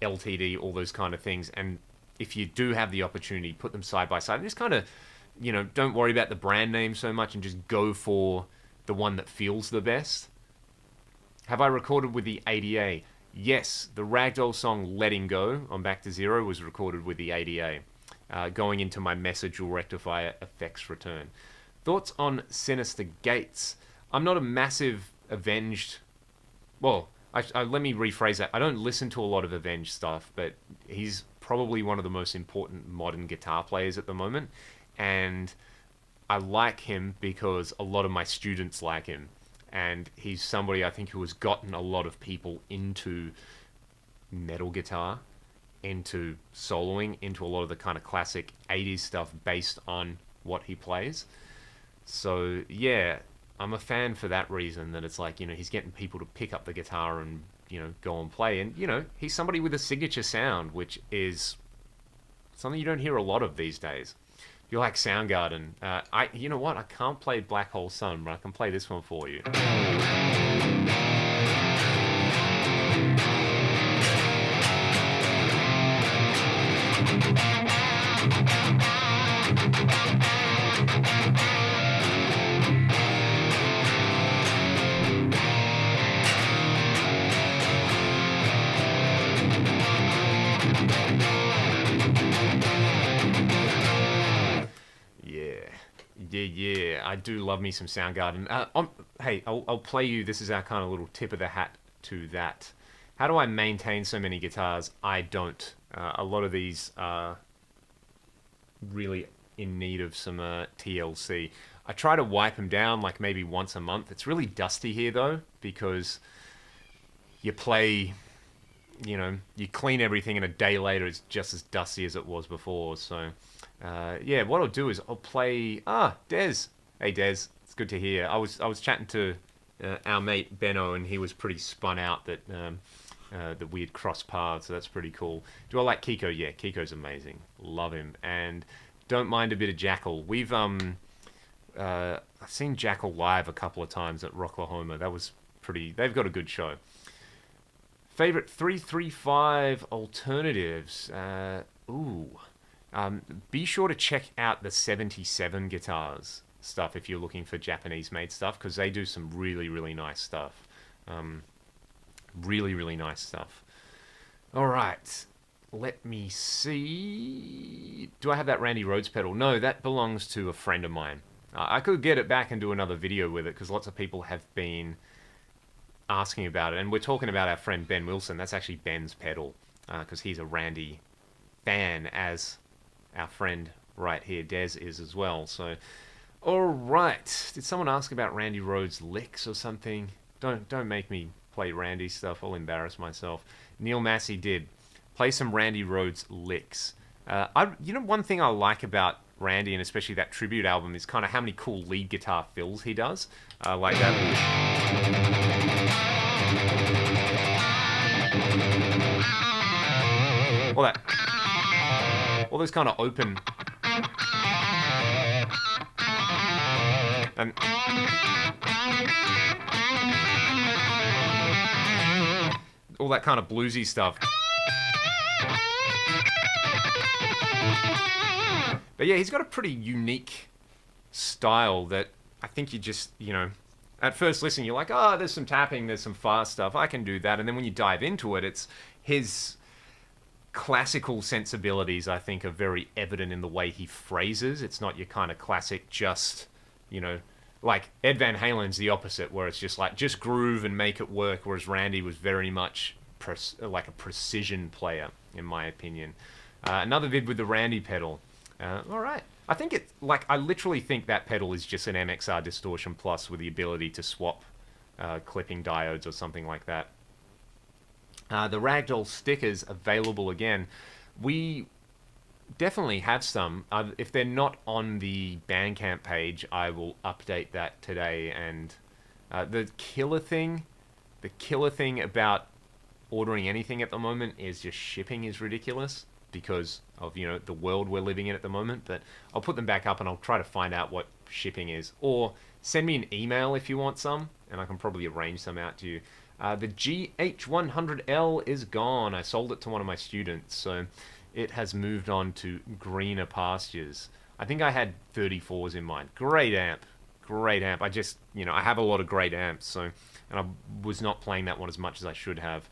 LTD, all those kind of things. And if you do have the opportunity, put them side by side. And just kind of, don't worry about the brand name so much and just go for the one that feels the best. Have I recorded with the ADA? Yes, the Ragdoll song Letting Go on Back to Zero was recorded with the ADA. Going into my Message Will Rectify Effects Return. Thoughts on Sinister Gates? I'm not a massive Avenged... Well, let me rephrase that. I don't listen to a lot of Avenged stuff, but he's probably one of the most important modern guitar players at the moment. And I like him because a lot of my students like him. And he's somebody, I think, who has gotten a lot of people into metal guitar, into soloing, into a lot of the kind of classic 80s stuff based on what he plays. So, yeah, I'm a fan for that reason, that it's like, he's getting people to pick up the guitar and, go and play. And, he's somebody with a signature sound, which is something you don't hear a lot of these days. If you like Soundgarden, you know what? I can't play Black Hole Sun, but I can play this one for you. Yeah, I do love me some Soundgarden. Hey, I'll play you. This is our kind of little tip of the hat to that. How do I maintain so many guitars? I don't. A lot of these are really in need of some TLC. I try to wipe them down like maybe once a month. It's really dusty here though, because you play, you clean everything and a day later it's just as dusty as it was before. So yeah, what I'll do is I'll play... Des. Hey, Des. It's good to hear. I was chatting to our mate Benno, and he was pretty spun out that we had crossed paths, so that's pretty cool. Do I like Kiko? Yeah, Kiko's amazing. Love him. And don't mind a bit of Jackal. We've I've seen Jackal live a couple of times at Rocklahoma. That was pretty... They've got a good show. Favorite 335 alternatives? Be sure to check out the 77 Guitars stuff if you're looking for Japanese-made stuff, because they do some really, really nice stuff. Really, really nice stuff. All right. Let me see. Do I have that Randy Rhoads pedal? No, that belongs to a friend of mine. I could get it back and do another video with it, because lots of people have been asking about it. And we're talking about our friend Ben Wilson. That's actually Ben's pedal, because he's a Randy fan, as our friend right here, Des, is as well. So, all right. Did someone ask about Randy Rhoads licks or something? Don't make me play Randy stuff. I'll embarrass myself. Neil Massey did. Play some Randy Rhoads licks. One thing I like about Randy, and especially that tribute album, is kind of how many cool lead guitar fills he does. Like that. All those kind of open... And all that kind of bluesy stuff. But yeah, he's got a pretty unique style that I think you just, at first listen, you're like, oh, there's some tapping, there's some fast stuff, I can do that. And then when you dive into it, it's his classical sensibilities, I think, are very evident in the way he phrases. It's not your kind of classic just, you know, like Ed Van Halen's the opposite, where it's just like, just groove and make it work, whereas Randy was very much like a precision player, in my opinion. Another vid with the Randy pedal. All right. I think it, like, I literally think that pedal is just an MXR Distortion Plus with the ability to swap clipping diodes or something like that. The Ragdoll stickers available again. We definitely have some. If they're not on the Bandcamp page, I will update that today. And the killer thing about ordering anything at the moment is just shipping is ridiculous because of, you know, the world we're living in at the moment. But I'll put them back up and I'll try to find out what shipping is, or send me an email if you want some, and I can probably arrange some out to you. The GH100L is gone. I sold it to one of my students, so it has moved on to greener pastures. I think I had 34s in mind. Great amp. I just, you know, I have a lot of great amps, so, and I was not playing that one as much as I should have.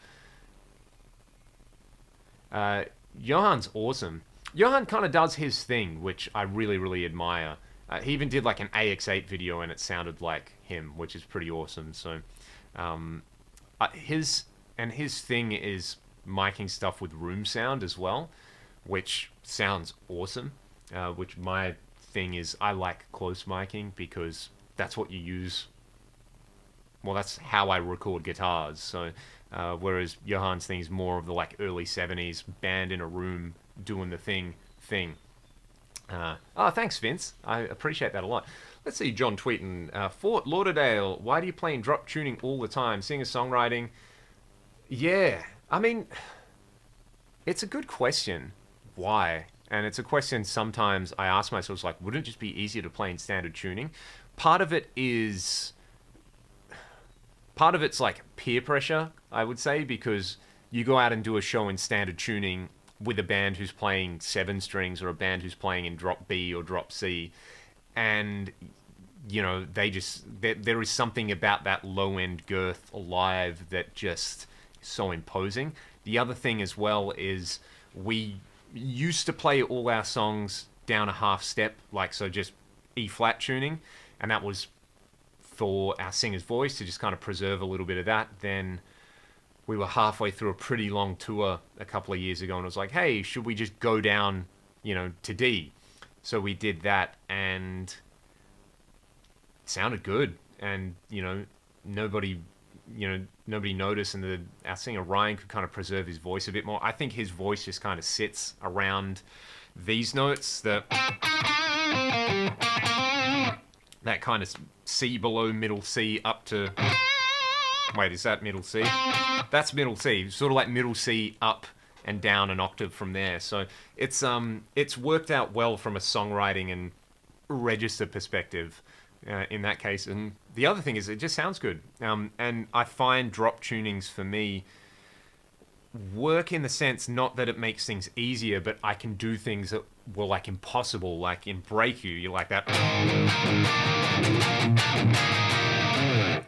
Johan's awesome. Johan kind of does his thing, which I really, really admire. He even did like an AX8 video and it sounded like him, which is pretty awesome. So, his thing is miking stuff with room sound as well, which sounds awesome. Which my thing is, I like close miking because that's what you use. Well, that's how I record guitars. So, whereas Johan's thing is more of the like early 70s band in a room doing the thing. Thanks, Vince. I appreciate that a lot. Let's see, John tweeting. Fort Lauderdale, why do you play in drop tuning all the time? Singer-songwriting? Yeah, I mean, it's a good question. Why? And it's a question sometimes I ask myself, like, wouldn't it just be easier to play in standard tuning? Part of it's like peer pressure, I would say, because you go out and do a show in standard tuning with a band who's playing 7 strings or a band who's playing in drop B or drop C, and, you know, there is something about that low-end girth live that just is so imposing. The other thing as well is we used to play all our songs down a half step, like, so just E-flat tuning, and that was for our singer's voice to just kind of preserve a little bit of that. Then we were halfway through a pretty long tour a couple of years ago and it was like, hey, should we just go down, you know, to D? So we did that and it sounded good. And, you know, nobody noticed, and our singer Ryan could kind of preserve his voice a bit more. I think his voice just kind of sits around these notes, that kind of C below middle C up to... Wait, is that middle C? That's middle C. Sort of like middle C up and down an octave from there. So it's worked out well from a songwriting and register perspective in that case. And the other thing is it just sounds good. And I find drop tunings for me work in the sense not that it makes things easier, but I can do things that were like impossible, like in Break You like that.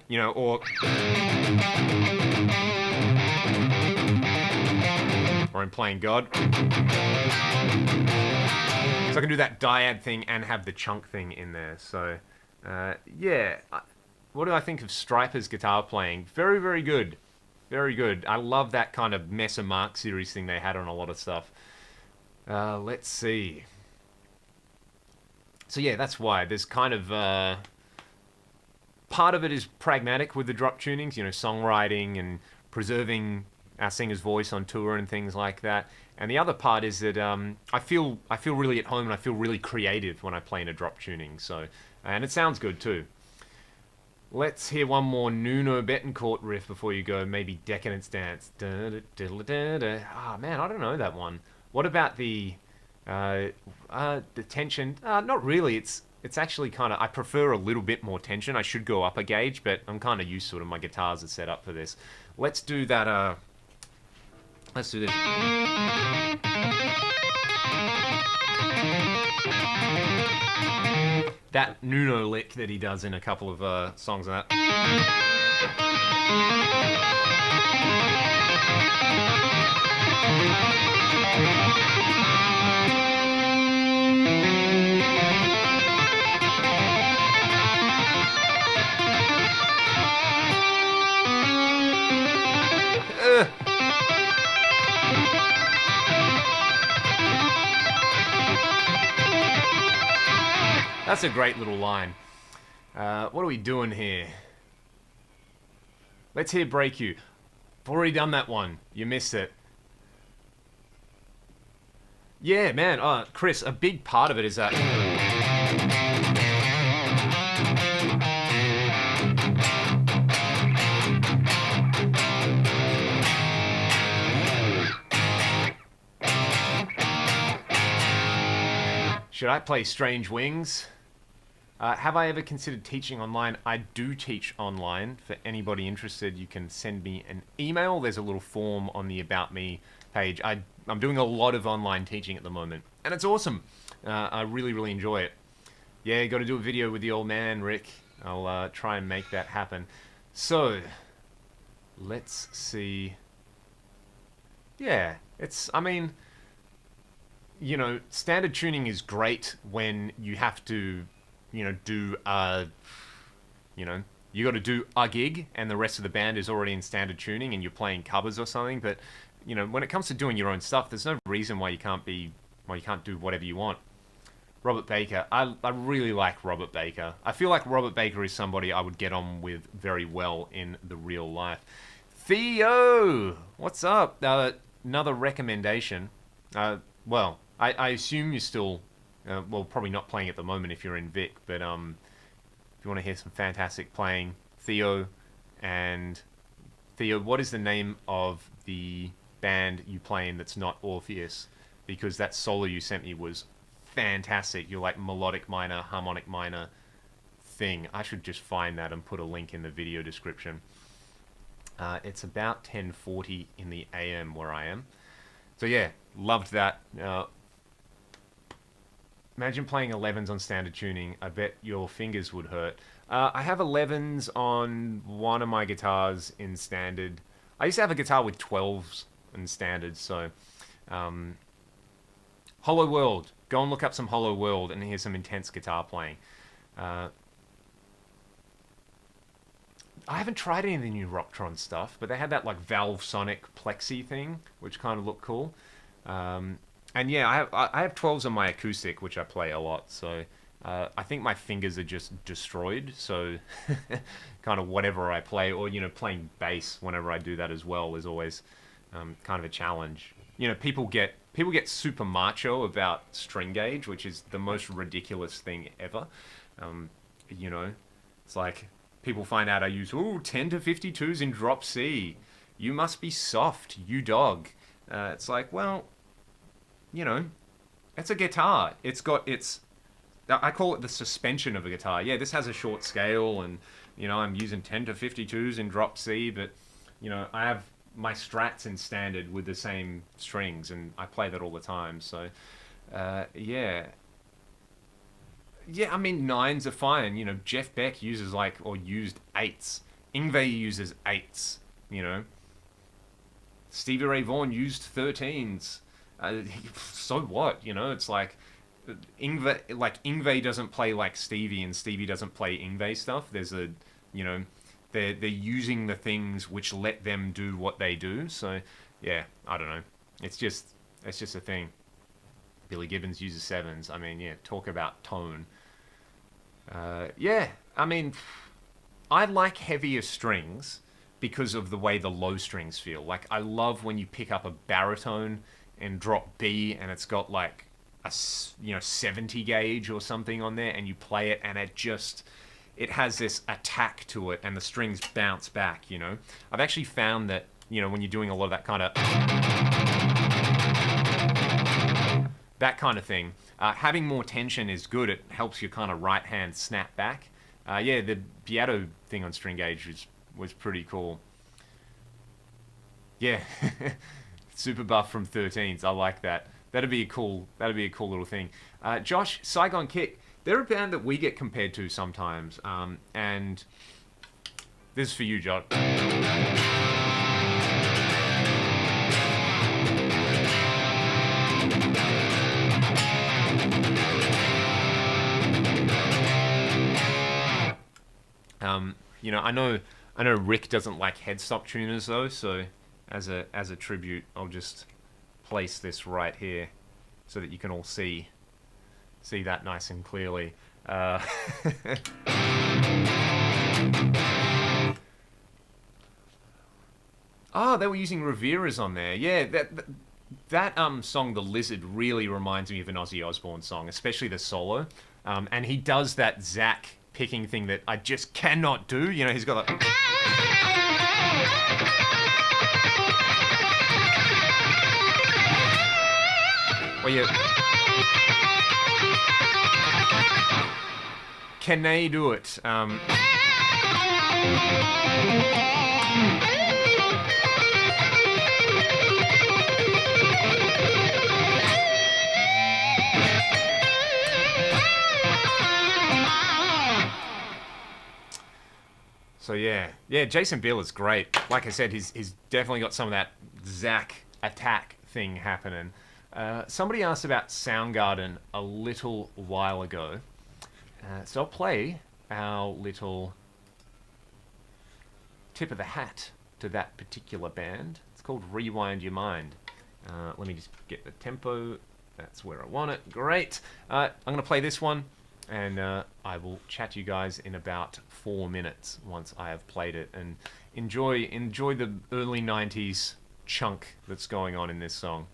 You know, or in Playing God. So I can do that dyad thing and have the chunk thing in there. So, yeah. What do I think of Stryper's guitar playing? Very, very good. Very good. I love that kind of Messer Mark series thing they had on a lot of stuff. Let's see. So yeah, that's why. There's kind of... part of it is pragmatic with the drop tunings, you know, songwriting and preserving our singer's voice on tour and things like that. And the other part is that I feel really at home and I feel really creative when I play in a drop tuning. So, and it sounds good too. Let's hear one more Nuno Betancourt riff before you go. Maybe Decadence Dance. Man, I don't know that one. What about the tension? Not really. It's actually kind of, I prefer a little bit more tension. I should go up a gauge, but I'm kind of used to it and my guitars are set up for this. Let's do that, let's do this. That Nuno lick that he does in a couple of songs and that. That's a great little line. What are we doing here? Let's hear Break You. I've already done that one. You missed it. Yeah, man. Chris, a big part of it is that... Should I play Strange Wings? Have I ever considered teaching online? I do teach online. For anybody interested, you can send me an email. There's a little form on the About Me page. I'm doing a lot of online teaching at the moment, and it's awesome. I really, really enjoy it. Yeah, got to do a video with the old man, Rick. I'll try and make that happen. So, let's see. Yeah, I mean, you know, standard tuning is great when you have to, you know, do you got to do a gig and the rest of the band is already in standard tuning and you're playing covers or something. But, you know, when it comes to doing your own stuff, there's no reason why you can't do whatever you want. Robert Baker. I really like Robert Baker. I feel like Robert Baker is somebody I would get on with very well in the real life. Theo! What's up? Another recommendation. Well, I assume you're still, well, probably not playing at the moment if you're in Vic, but if you want to hear some fantastic playing, Theo, what is the name of the band you play in that's not Orpheus? Because that solo you sent me was fantastic. You're like melodic minor, harmonic minor thing. I should just find that and put a link in the video description. It's about 10:40 in the AM where I am. So yeah, loved that. Imagine playing 11s on standard tuning. I bet your fingers would hurt. I have 11s on one of my guitars in standard. I used to have a guitar with 12s in standard, so... Hollow World. Go and look up some Hollow World and hear some intense guitar playing. I haven't tried any of the new Rocktron stuff, but they had that like Valve Sonic Plexi thing, which kind of looked cool. And yeah, I have 12s on my acoustic, which I play a lot, so I think my fingers are just destroyed, so kind of whatever I play, or, you know, playing bass whenever I do that as well is always kind of a challenge. You know, people get super macho about string gauge, which is the most ridiculous thing ever. You know, it's like people find out I use 10 to 52s in drop C. You must be soft, you dog. It's like, well, you know, it's a guitar. I call it the suspension of a guitar. Yeah, this has a short scale, and, you know, I'm using 10 to 52s in drop C, but, you know, I have my Strats in standard with the same strings, and I play that all the time. So, yeah. Yeah, I mean, 9s are fine. You know, Jeff Beck uses used 8s. Yngwie uses 8s, you know. Stevie Ray Vaughan used 13s. So what, you know? It's like Yngwie doesn't play like Stevie, and Stevie doesn't play Yngwie stuff. There's a, you know, they're using the things which let them do what they do. So yeah, I don't know. It's just a thing. Billy Gibbons uses 7s. I mean, yeah, talk about tone. Yeah, I mean, I like heavier strings because of the way the low strings feel. Like, I love when you pick up a baritone and drop B, and it's got like a 70 gauge or something on there, and you play it, and it has this attack to it, and the strings bounce back. You know, I've actually found that, you know, when you're doing a lot of that kind of thing, having more tension is good. It helps your kind of right hand snap back. Yeah, the Beato thing on string gauge was pretty cool. Yeah. Super buff from 13s. I like that. That'd be a cool little thing. Josh, Saigon Kick, they're a band that we get compared to sometimes. And this is for you, Josh. You know, I know Rick doesn't like headstop tuners though, so as a tribute, I'll just place this right here so that you can all see that nice and clearly. Uh, oh, they were using Rivera's on there. Yeah, that song, The Lizard, really reminds me of an Ozzy Osbourne song, especially the solo. And he does that Zach picking thing that I just cannot do. You know, he's got like. Well, yeah. Can they do it? So yeah, Jason Bill is great. Like I said, he's definitely got some of that Zach attack thing happening. Somebody asked about Soundgarden a little while ago, so I'll play our little tip of the hat to that particular band. It's called Rewind Your Mind. Let me just get the tempo. That's where I want it. Great. I'm going to play this one. And I will chat to you guys in about 4 minutes once I have played it, and enjoy the early 90s chunk that's going on in this song.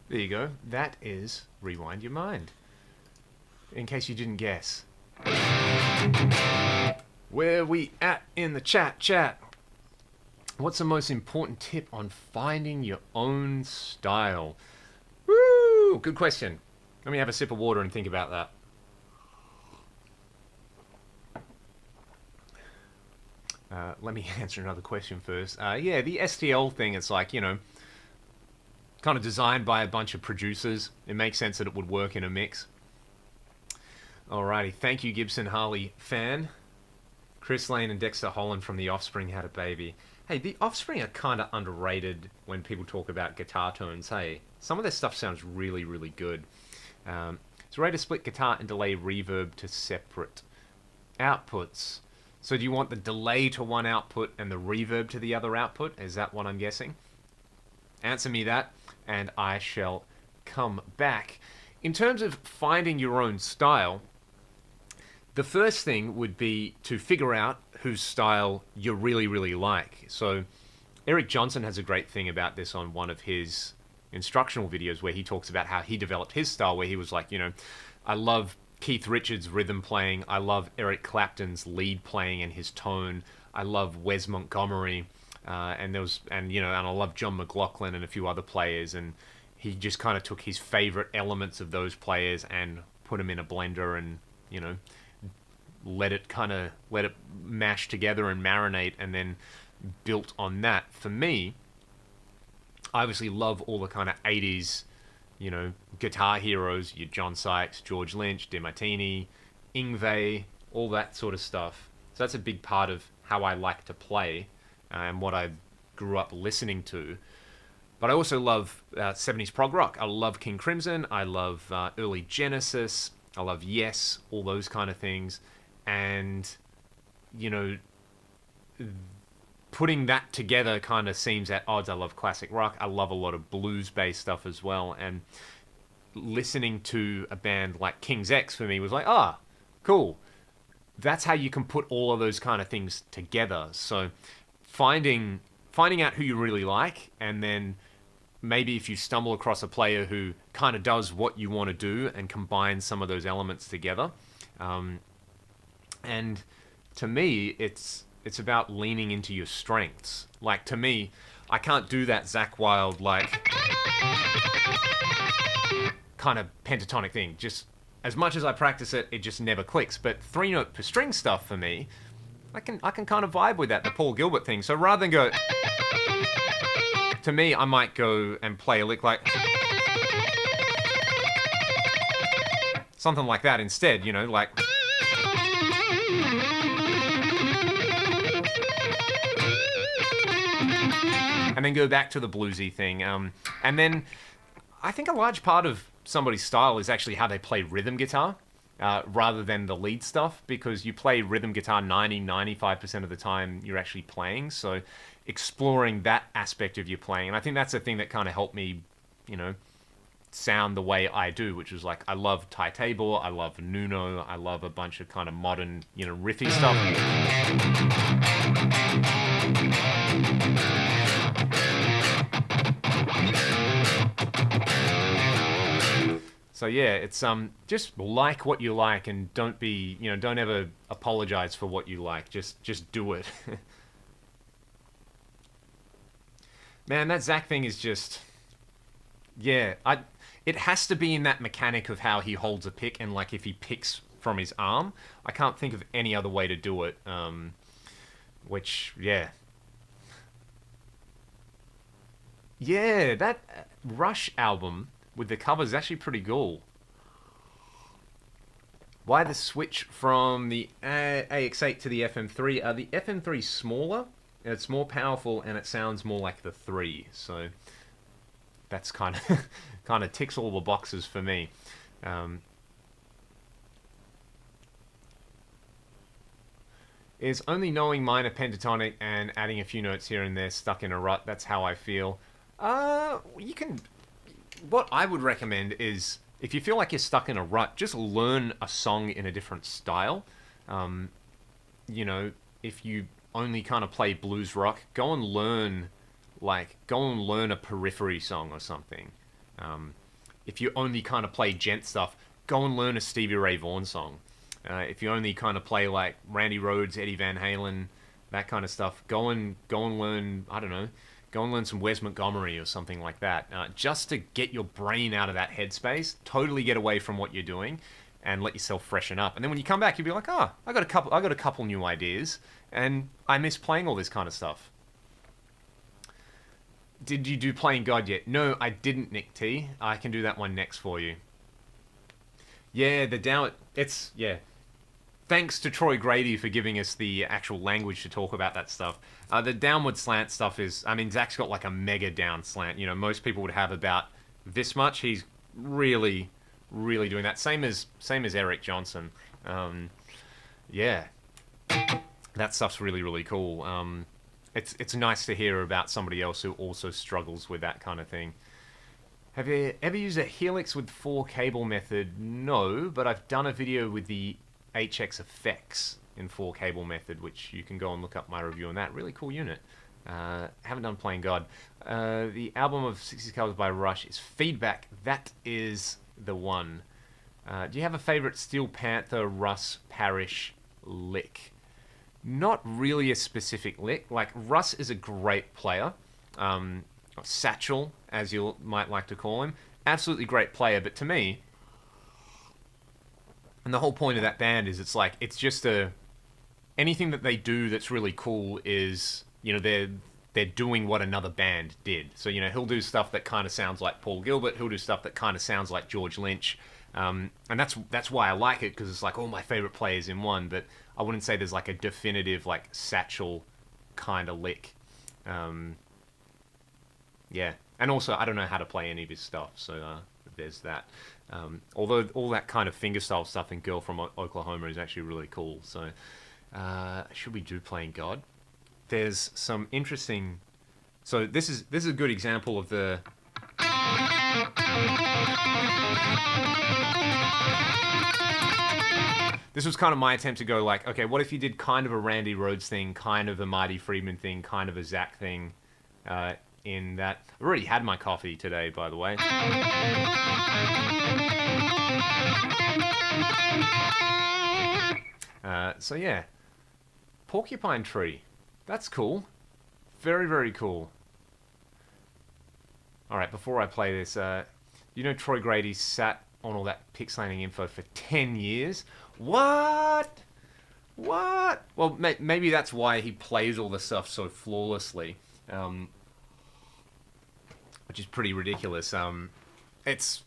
There you go. That is Rewind Your Mind. In case you didn't guess. Where we at in the chat? What's the most important tip on finding your own style? Woo! Good question. Let me have a sip of water and think about that. Let me answer another question first. Yeah, the STL thing, it's like, you know, kind of designed by a bunch of producers. It makes sense that it would work in a mix. Alrighty, thank you, Gibson Harley fan. Chris Lane and Dexter Holland from The Offspring had a baby. Hey, The Offspring are kind of underrated when people talk about guitar tones. Hey, some of their stuff sounds really, really good. It's a way to split guitar and delay reverb to separate outputs. So do you want the delay to one output and the reverb to the other output? Is that what I'm guessing? Answer me that, and I shall come back. In terms of finding your own style, the first thing would be to figure out whose style you really, really like. So Eric Johnson has a great thing about this on one of his instructional videos where he talks about how he developed his style, where he was like, you know, I love Keith Richards' rhythm playing, I love Eric Clapton's lead playing and his tone, I love Wes Montgomery, and I love John McLaughlin and a few other players, and he just kind of took his favorite elements of those players and put them in a blender and, you know, let it mash together and marinate, and then built on that. For me, I obviously love all the kind of 80s, you know, guitar heroes, your John Sykes, George Lynch, DeMartini, Yngwie, all that sort of stuff. So that's a big part of how I like to play and what I grew up listening to. But I also love 70s prog rock. I love King Crimson. I love early Genesis. I love Yes, all those kind of things. And, you know, putting that together kind of seems at odds. I love classic rock. I love a lot of blues-based stuff as well. And listening to a band like King's X for me was like, cool. That's how you can put all of those kind of things together. So finding out who you really like, and then maybe if you stumble across a player who kind of does what you want to do and combines some of those elements together. And to me, it's about leaning into your strengths. Like, to me, I can't do that Zakk Wylde, like, kind of pentatonic thing. Just as much as I practice it, it just never clicks. But 3-note per string stuff for me, I can kind of vibe with that, the Paul Gilbert thing. So rather than go, to me, I might go and play a lick like something like that instead, you know, like. And then go back to the bluesy thing. And then I think a large part of somebody's style is actually how they play rhythm guitar rather than the lead stuff, because you play rhythm guitar 95% of the time you're actually playing. So exploring that aspect of your playing. And I think that's the thing that kind of helped me, you know, sound the way I do, which is like, I love Ty Tabor, I love Nuno, I love a bunch of kind of modern, you know, riffy stuff. So yeah, it's just like what you like, and don't ever apologize for what you like. Just do it. Man, that Zakk thing is just, yeah, it has to be in that mechanic of how he holds a pick, and like if he picks from his arm. I can't think of any other way to do it. Which, yeah. Yeah, that Rush album with the cover is actually pretty cool. Why the switch from the AX8 to the FM3? The FM3 is smaller, and it's more powerful, and it sounds more like the 3. So that's kind of ticks all the boxes for me. Is only knowing minor pentatonic and adding a few notes here and there stuck in a rut. That's how I feel. You can. What I would recommend is, if you feel like you're stuck in a rut, just learn a song in a different style. You know, if you only kind of play blues rock, go and learn a Periphery song or something. If you only kind of play gent stuff, go and learn a Stevie Ray Vaughan song. If you only kind of play like Randy Rhoads, Eddie Van Halen, that kind of stuff, go and learn, I don't know, go and learn some Wes Montgomery or something like that, just to get your brain out of that headspace, totally get away from what you're doing, and let yourself freshen up. And then when you come back, you'll be like, oh, I got a couple new ideas, and I miss playing all this kind of stuff. Did you do Playing God yet? No, I didn't, Nick T. I can do that one next for you. Yeah, yeah. Thanks to Troy Grady for giving us the actual language to talk about that stuff. The downward slant stuff is, I mean, Zach's got like a mega down slant. You know, most people would have about this much. He's really, really doing that. Same as Eric Johnson. Yeah, that stuff's really, really cool. It's nice to hear about somebody else who also struggles with that kind of thing. Have you ever used a Helix with 4 cable method? No, but I've done a video with the HX Effects in 4 cable method, which you can go and look up my review on that. Really cool unit. Haven't done Playing God. The album of 60 Colors by Rush is Feedback. That is the one. Do you have a favorite Steel Panther, Russ, Parrish lick? Not really a specific lick. Like, Russ is a great player. Satchel, as you might like to call him. Absolutely great player, but to me, and the whole point of that band is it's just anything that they do that's really cool is, you know, they're doing what another band did. So, you know, he'll do stuff that kind of sounds like Paul Gilbert, he'll do stuff that kind of sounds like George Lynch. And that's why I like it, because it's like all my favorite players in one, but I wouldn't say there's like a definitive like Satchel kind of lick. Yeah, and also I don't know how to play any of his stuff, so there's that. Although all that kind of fingerstyle stuff in Girl from Oklahoma is actually really cool. So should we do Playing God? There's some interesting. So this is a good example of the. This was kind of my attempt to go like, okay, what if you did kind of a Randy Rhoads thing, kind of a Marty Friedman thing, kind of a Zach thing, in that. I've already had my coffee today, by the way. So yeah, Porcupine Tree. That's cool. Very, very cool. Alright, before I play this, you know Troy Grady sat on all that pixelating info for 10 years? What? Well, maybe that's why he plays all the stuff so flawlessly, which is pretty ridiculous. The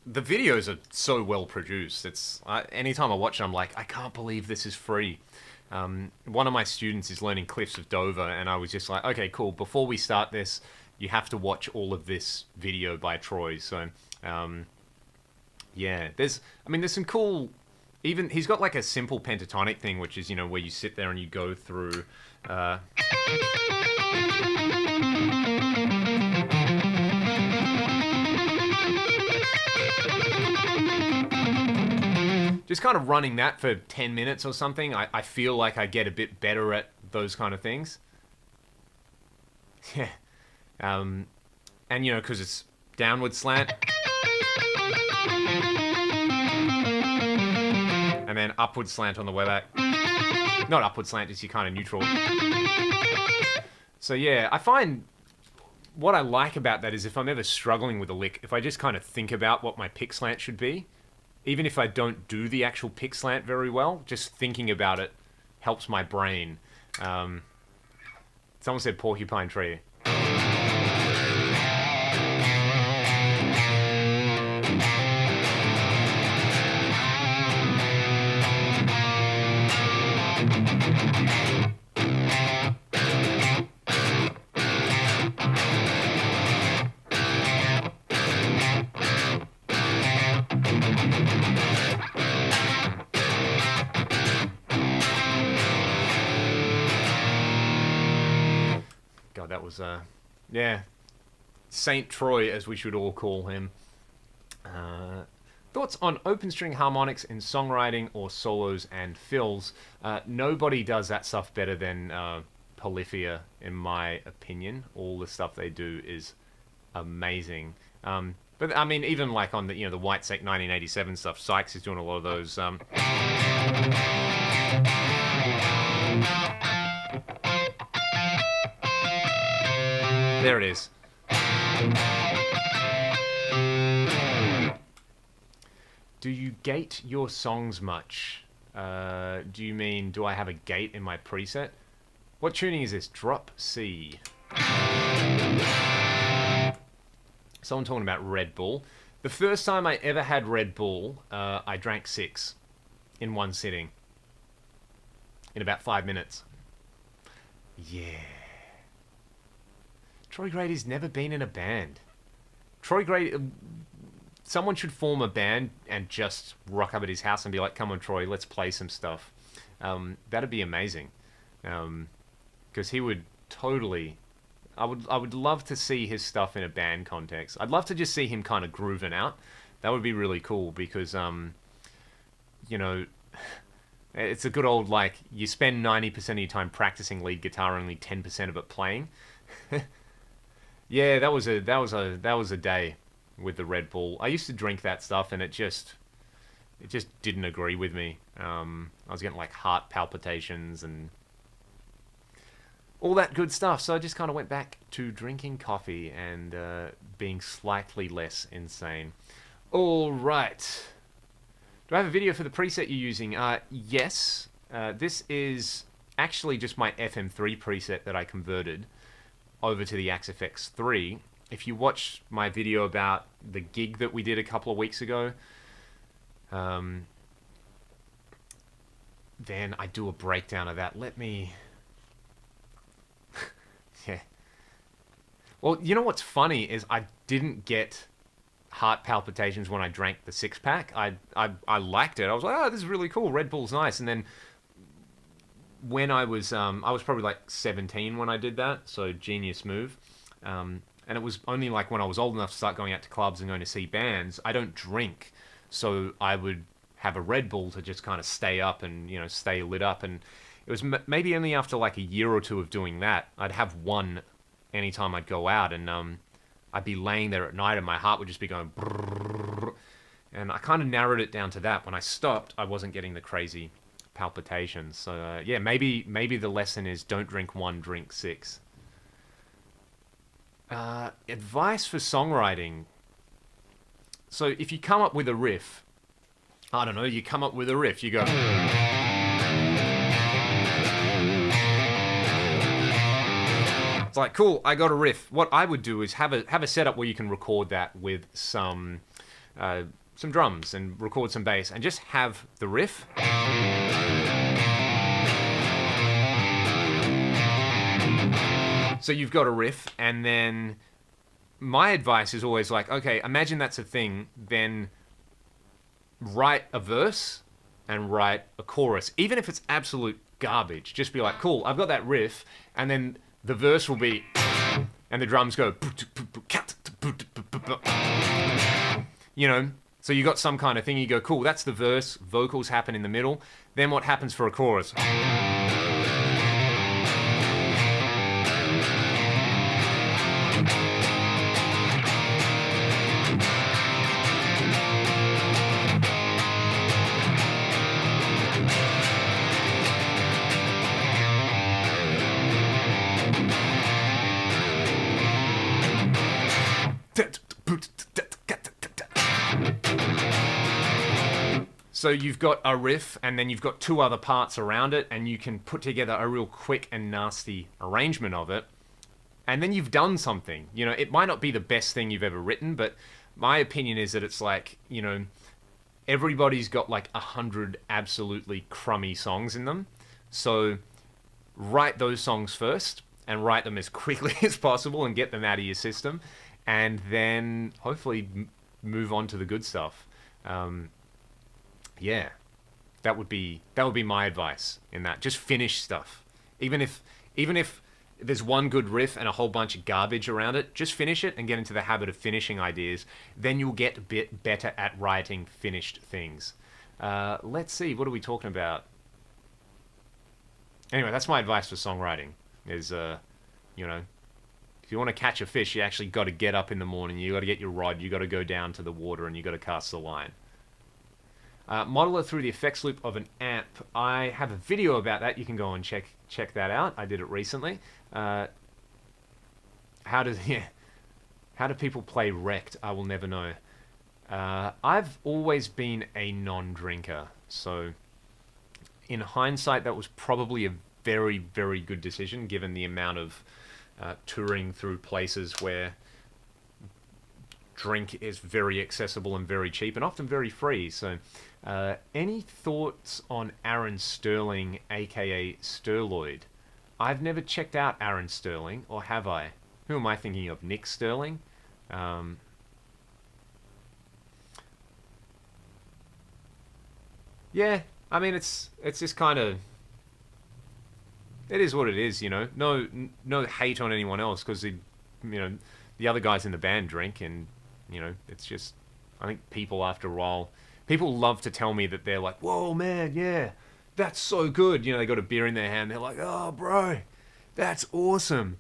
videos are so well produced. Anytime I watch it, I'm like, I can't believe this is free. One of my students is learning Cliffs of Dover, and I was just like, okay, cool. Before we start this, you have to watch all of this video by Troy. So, yeah, there's some cool. Even he's got like a simple pentatonic thing, which is, you know, where you sit there and you go through. Just kind of running that for 10 minutes or something, I feel like I get a bit better at those kind of things. Yeah. And, you know, because it's downward slant. And then upward slant on the way back. Not upward slant, just your kind of neutral. So yeah, I find what I like about that is if I'm ever struggling with a lick, if I just kind of think about what my pick slant should be, even if I don't do the actual pick slant very well, just thinking about it helps my brain. Someone said Porcupine Tree. God, that was, yeah, Saint Troy, as we should all call him. Thoughts on open string harmonics in songwriting or solos and fills? Nobody does that stuff better than Polyphia, in my opinion. All the stuff they do is amazing. But I mean, even like on the the Whitesnake 1987 stuff, Sykes is doing a lot of those. There it is. Do you gate your songs much? Do you mean, do I have a gate in my preset? What tuning is this? Drop C. Someone talking about Red Bull. The first time I ever had Red Bull, I drank 6 in one sitting. In about 5 minutes. Yeah. Troy Grady's never been in a band. Troy Grady... Someone should form a band and just rock up at his house and be like, come on, Troy, let's play some stuff. That'd be amazing. Because he would totally... I would love to see his stuff in a band context. I'd love to just see him kind of grooving out. That would be really cool because, you know, it's a good old, like, you spend 90% of your time practicing lead guitar, only 10% of it playing. Yeah, that was a day with the Red Bull. I used to drink that stuff and it just didn't agree with me. I was getting like heart palpitations and all that good stuff. So I just kind of went back to drinking coffee and being slightly less insane. All right. Do I have a video for the preset you're using? Yes. This is actually just my FM3 preset that I converted over to the Axe-FX 3. If you watch my video about the gig that we did a couple of weeks ago, then I do a breakdown of that. Let me... yeah. Well, you know what's funny is I didn't get heart palpitations when I drank the 6-pack. I liked it. I was like, oh, this is really cool. Red Bull's nice. And then when I was probably like 17 when I did that, so genius move. And it was only like when I was old enough to start going out to clubs and going to see bands. I don't drink, so I would have a Red Bull to just kind of stay up and, you know, stay lit up. And it was maybe only after like a year or two of doing that, I'd have one anytime I'd go out, and I'd be laying there at night and my heart would just be going brrrr, and I kind of narrowed it down to that. When I stopped, I wasn't getting the crazy palpitations. So yeah, maybe the lesson is don't drink 1, drink 6. Advice for songwriting. So if you come up with a riff, I don't know, you come up with a riff, you go... It's like, cool, I got a riff. What I would do is have a setup where you can record that with some drums and record some bass and just have the riff. So you've got a riff, and then my advice is always like, okay, imagine that's a thing, then write a verse and write a chorus. Even if it's absolute garbage, just be like, cool, I've got that riff, and then the verse will be, and the drums go, you know, so you got some kind of thing, you go, cool, that's the verse, vocals happen in the middle, then what happens for a chorus? So you've got a riff, and then you've got 2 other parts around it, and you can put together a real quick and nasty arrangement of it. And then you've done something. You know, it might not be the best thing you've ever written, but my opinion is that it's like, you know, everybody's got like 100 absolutely crummy songs in them. So write those songs first, and write them as quickly as possible and get them out of your system. And then hopefully move on to the good stuff. Yeah, that would be my advice in that. Just finish stuff. Even if there's one good riff and a whole bunch of garbage around it, just finish it and get into the habit of finishing ideas. Then you'll get a bit better at writing finished things. Let's see, what are we talking about? Anyway, that's my advice for songwriting. Is you know, If you want to catch a fish, you actually got to get up in the morning. You got to get your rod. You got to go down to the water, and you got to cast the line. Model it through the effects loop of an amp. I have a video about that. You can go and check that out. I did it recently. How do people play Wrecked? I will never know. I've always been a non-drinker, so in hindsight, that was probably a very, very good decision, given the amount of touring through places where drink is very accessible and very cheap and often very free. So any thoughts on Aaron Sterling, aka Sterloid? I've never checked out Aaron Sterling, or have I? Who am I thinking of? Nick Sterling? Yeah, I mean, it's just kind of, it is what it is, you know. No hate on anyone else, because the other guys in the band drink, and it's just, I think people, after a while, people love to tell me that they're like, whoa man, yeah, that's so good. They got a beer in their hand, they're like, oh bro, that's awesome.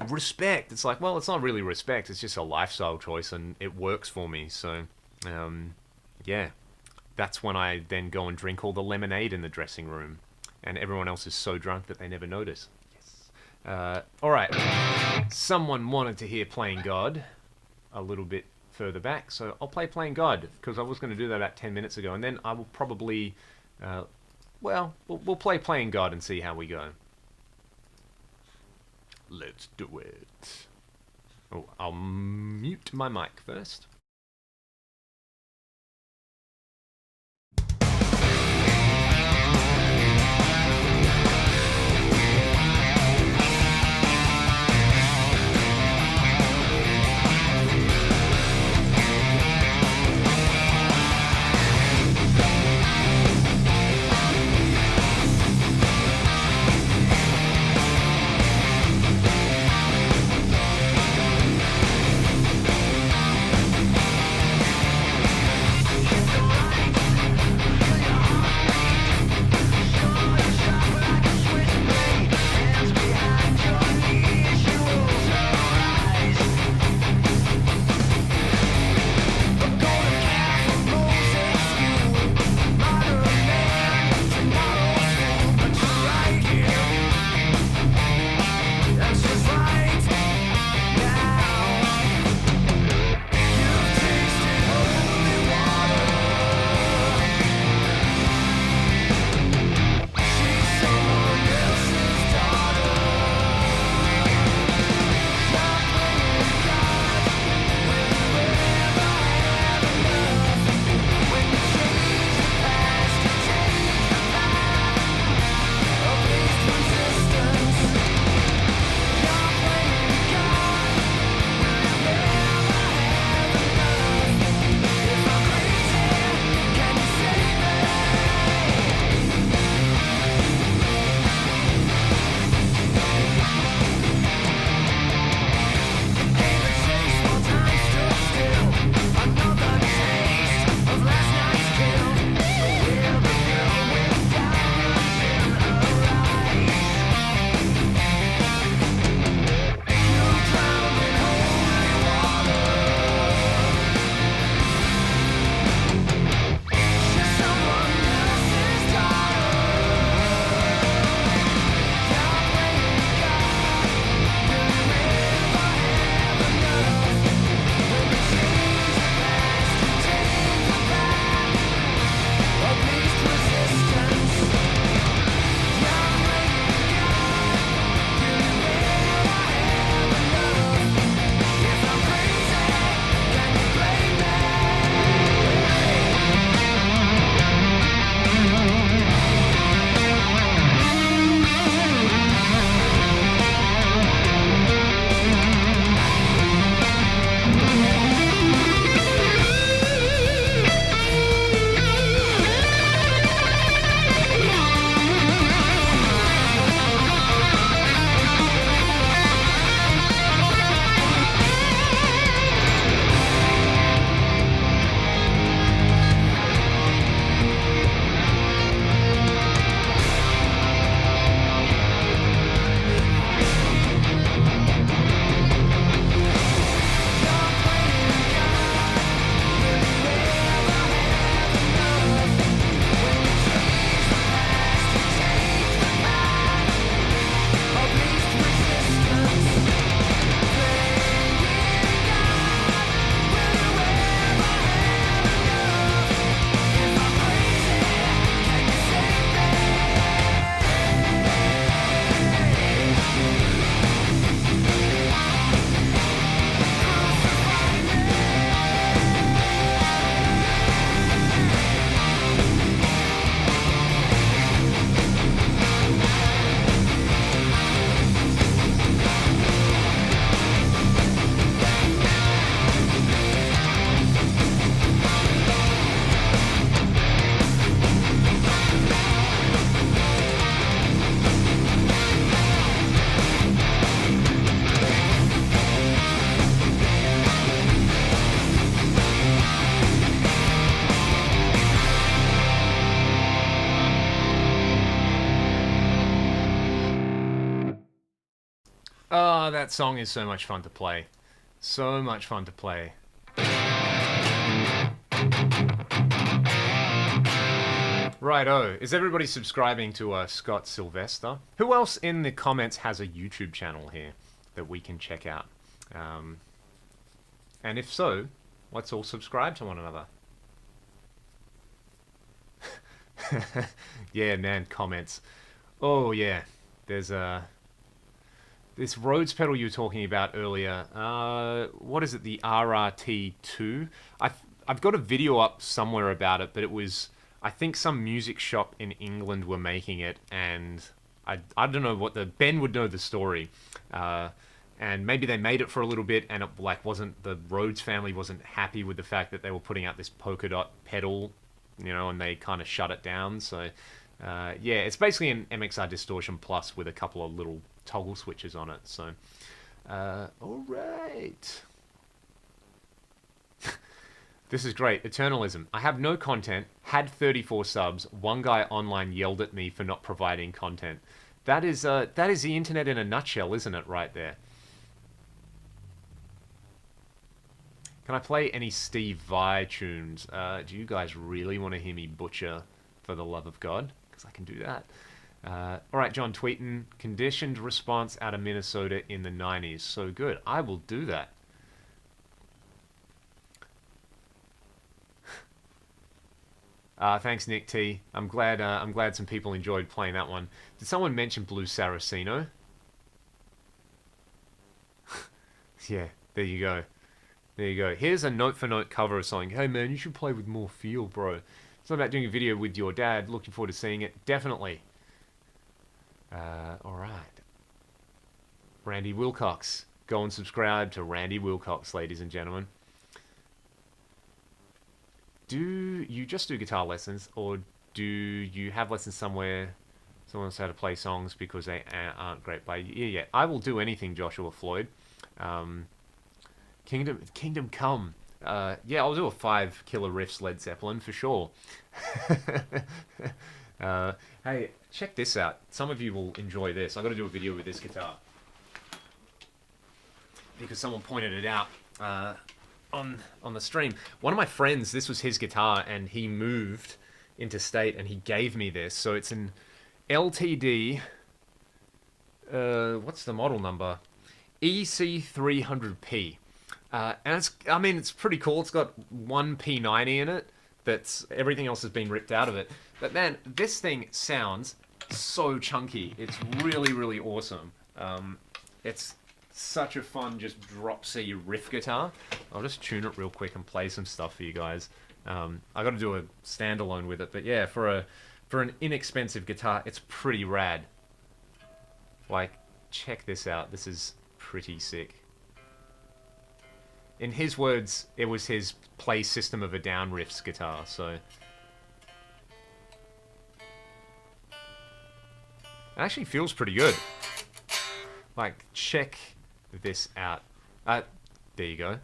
Respect. It's like, well, it's not really respect, it's just a lifestyle choice, and it works for me. So yeah, that's when I then go and drink all the lemonade in the dressing room, and everyone else is so drunk that they never notice. Yes. Alright, someone wanted to hear Playing God a little bit further back, so I'll play Playing God, because I was going to do that about 10 minutes ago, and then I will probably, we'll play Playing God and see how we go. Let's do it. Oh, I'll mute my mic first. Ah, that song is so much fun to play. So much fun to play. Righto. Is everybody subscribing to Scott Sylvester? Who else in the comments has a YouTube channel here that we can check out? And if so, let's all subscribe to one another. Yeah, man, comments. Oh, yeah. There's this Rhodes pedal you were talking about earlier. What is it? The RRT2? I've got a video up somewhere about it, but it was... I think some music shop in England were making it, and I don't know what the... Ben would know the story. And maybe they made it for a little bit, and it like wasn't... The Rhodes family wasn't happy with the fact that they were putting out this polka dot pedal, you know, and they kind of shut it down. So, yeah, it's basically an MXR Distortion Plus with a couple of little toggle switches on it. So, all right. This is great. Eternalism. I have no content, had 34 subs. One guy online yelled at me for not providing content. That is the internet in a nutshell, isn't it, right there? Can I play any Steve Vai tunes? Do you guys really want to hear me butcher For the Love of God? Because I can do that. All right, John Tweeton. Conditioned response out of Minnesota in the 90s. So good. I will do that. Thanks, Nick T. I'm glad some people enjoyed playing that one. Did someone mention Blue Saraceno? Yeah, there you go. There you go. Here's a note-for-note cover of something. Hey, man, you should play with more feel, bro. It's not about doing a video with your dad. Looking forward to seeing it. Definitely. All right. Randy Wilcox. Go and subscribe to Randy Wilcox, ladies and gentlemen. Do you just do guitar lessons, or do you have lessons somewhere someone knows how to play songs because they aren't great by ear yet? I will do anything, Joshua Floyd. Kingdom Come. Yeah, I'll do a 5 killer riffs Led Zeppelin for sure. Hey, check this out. Some of you will enjoy this. I got to do a video with this guitar because someone pointed it out on the stream. One of my friends, this was his guitar, and he moved interstate, and he gave me this. So it's an LTD. What's the model number? EC300P. And it's pretty cool. It's got one P90 in it. Everything else has been ripped out of it. But man, this thing sounds so chunky. It's really, really awesome. It's such a fun, just drop C riff guitar. I'll just tune it real quick and play some stuff for you guys. I got to do a standalone with it, but yeah, for an inexpensive guitar, it's pretty rad. Like, check this out. This is pretty sick. In his words, it was his play System of a Down riffs guitar, so... It actually feels pretty good. Like, check this out. There you go.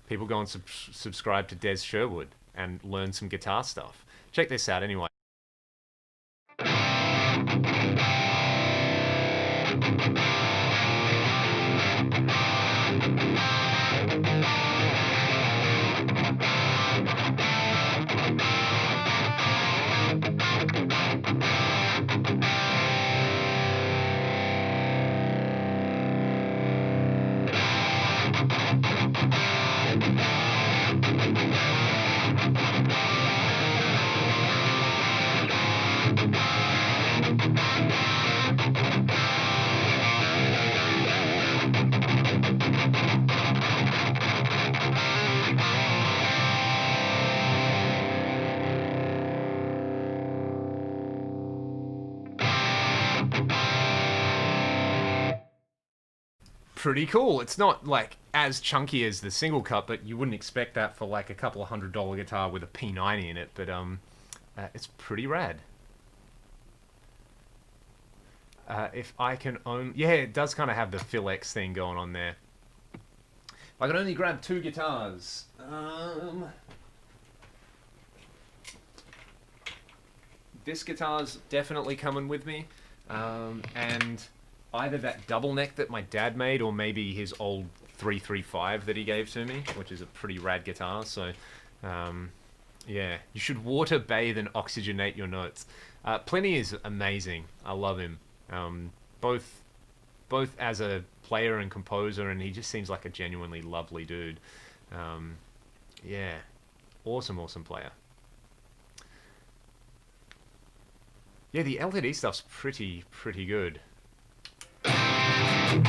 People go and subscribe to Des Sherwood and learn some guitar stuff. Check this out anyway. Pretty cool. It's not like as chunky as the single cut, but you wouldn't expect that for like a couple of $100 guitar with a P90 in it. But it's pretty rad. If I can own, yeah, it does kind of have the Phil X thing going on there. If I could only grab 2 guitars. This guitar's definitely coming with me, and either that double neck that my dad made, or maybe his old 335 that he gave to me, which is a pretty rad guitar. So, yeah, you should water bathe and oxygenate your notes. Pliny is amazing. I love him. Both as a player and composer, and he just seems like a genuinely lovely dude. Yeah, awesome player. Yeah, the LTD stuff's pretty good. And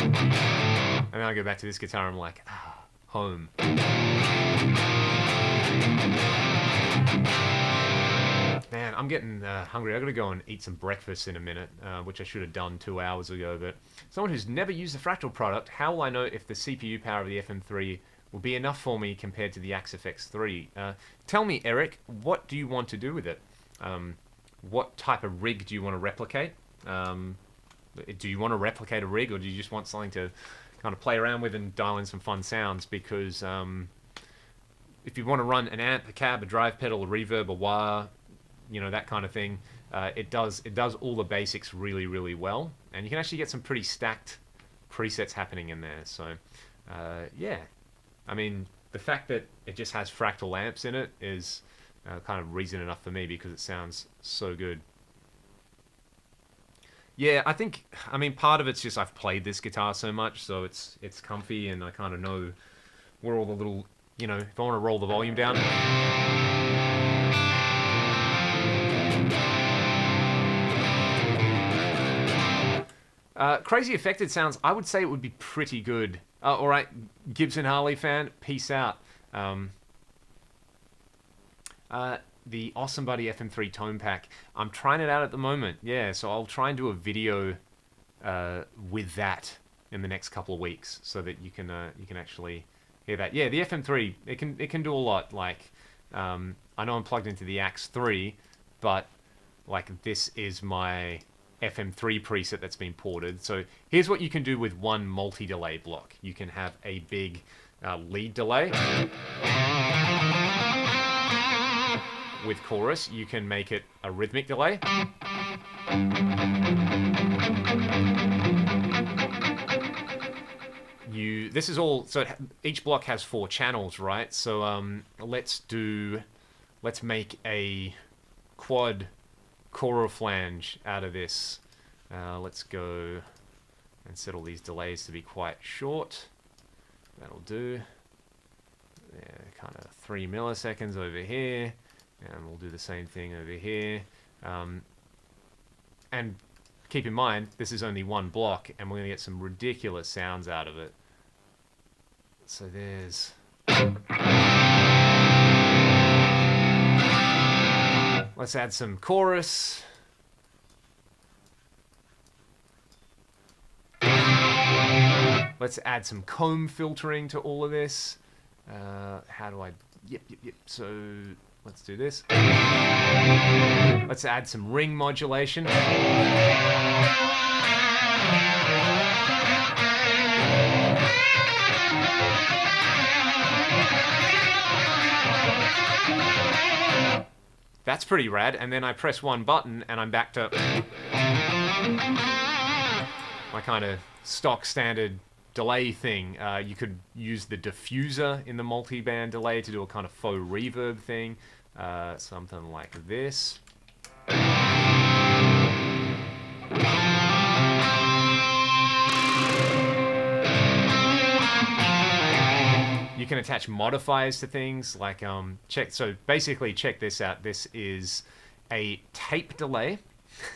then I go back to this guitar, I'm like, home. Man, I'm getting hungry. I gotta go and eat some breakfast in a minute, which I should have done 2 hours ago. But someone who's never used the Fractal product, how will I know if the CPU power of the FM3 will be enough for me compared to the Axe FX3? Tell me, Eric, what do you want to do with it? What type of rig do you want to replicate? Do you want to replicate a rig, or do you just want something to kind of play around with and dial in some fun sounds? Because if you want to run an amp, a cab, a drive pedal, a reverb, a wah, you know, that kind of thing, it does all the basics really well, and you can actually get some pretty stacked presets happening in there. So yeah, I mean, the fact that it just has Fractal amps in it is kind of reason enough for me, because it sounds so good. Yeah, I mean, part of it's just I've played this guitar so much, so it's comfy, and I kind of know where all the little, you know, if I want to roll the volume down. Crazy Affected sounds, I would say it would be pretty good. Alright, Gibson Harley fan, peace out. The Awesome Buddy FM3 Tone Pack, I'm trying it out at the moment. Yeah, so I'll try and do a video with that in the next couple of weeks, so that you can actually hear that. Yeah, the FM3, it can do a lot. Like, I know I'm plugged into the Axe 3, but like, this is my FM3 preset that's been ported. So here's what you can do with one multi-delay block. You can have a big lead delay. With chorus, you can make it a rhythmic delay. This is all, so each block has 4 channels, right? So let's make a quad choral flange out of this. Let's go and set all these delays to be quite short. That'll do. Yeah, kind of 3 milliseconds over here. And we'll do the same thing over here. And keep in mind, this is only one block, and we're going to get some ridiculous sounds out of it. So there's... Let's add some chorus. Let's add some comb filtering to all of this. How do I... Yep. So... Let's do this. Let's add some ring modulation. That's pretty rad. And then I press one button and I'm back to my kind of stock standard delay thing. You could use the diffuser in the multi-band delay to do a kind of faux reverb thing. Something like this. You can attach modifiers to things like so basically check this out. This is a tape delay.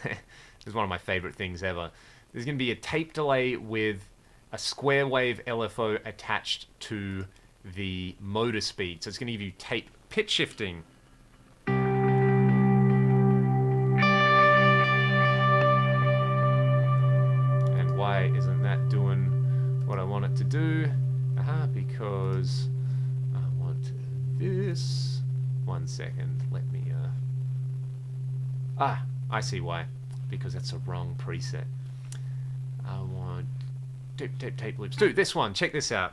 This is one of my favorite things ever. There's going to be a tape delay with a square wave LFO attached to the motor speed. So it's going to give you tape pitch shifting. And why isn't that doing what I want it to do? Because I want this. 1 second, let me... I see why. Because that's a wrong preset. I want... Tape loops. Dude, this one, check this out.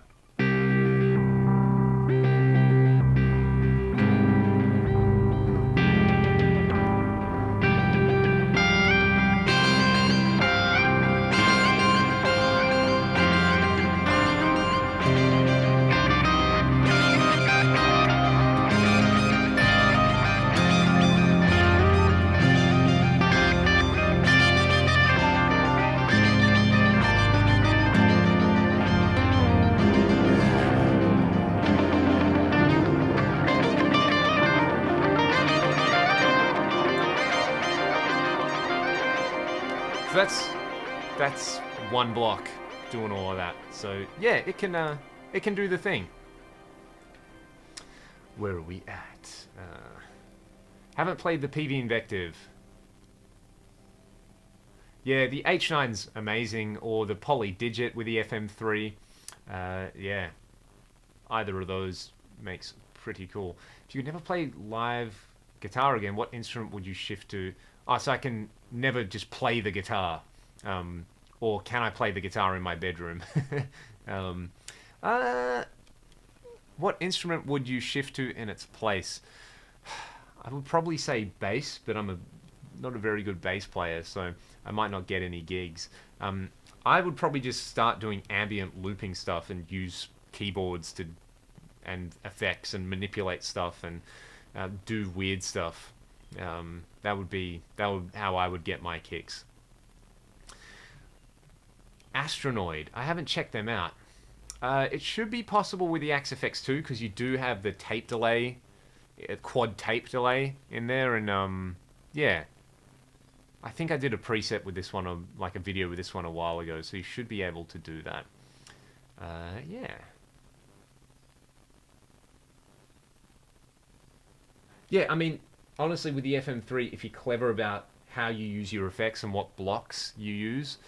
that's one block doing all of that. So yeah, it can do the thing. Where are we at? Haven't played the PV Invective. Yeah, the H9's amazing, or the Poly Digit with the FM3. Yeah, either of those makes pretty cool. If you could never play live guitar again, what instrument would you shift to? Oh, so I can never just play the guitar. Or can I play the guitar in my bedroom? What instrument would you shift to in its place? I would probably say bass, but I'm not a very good bass player, so I might not get any gigs. I would probably just start doing ambient looping stuff and use keyboards and effects and manipulate stuff and do weird stuff. That would how I would get my kicks. Astronoid. I haven't checked them out. It should be possible with the Axe FX 2 because you do have the tape delay, quad tape delay in there, and yeah. I think I did a preset with this one, like a video with this one a while ago, so you should be able to do that. Yeah. Yeah, I mean, honestly, with the FM3, if you're clever about how you use your effects and what blocks you use,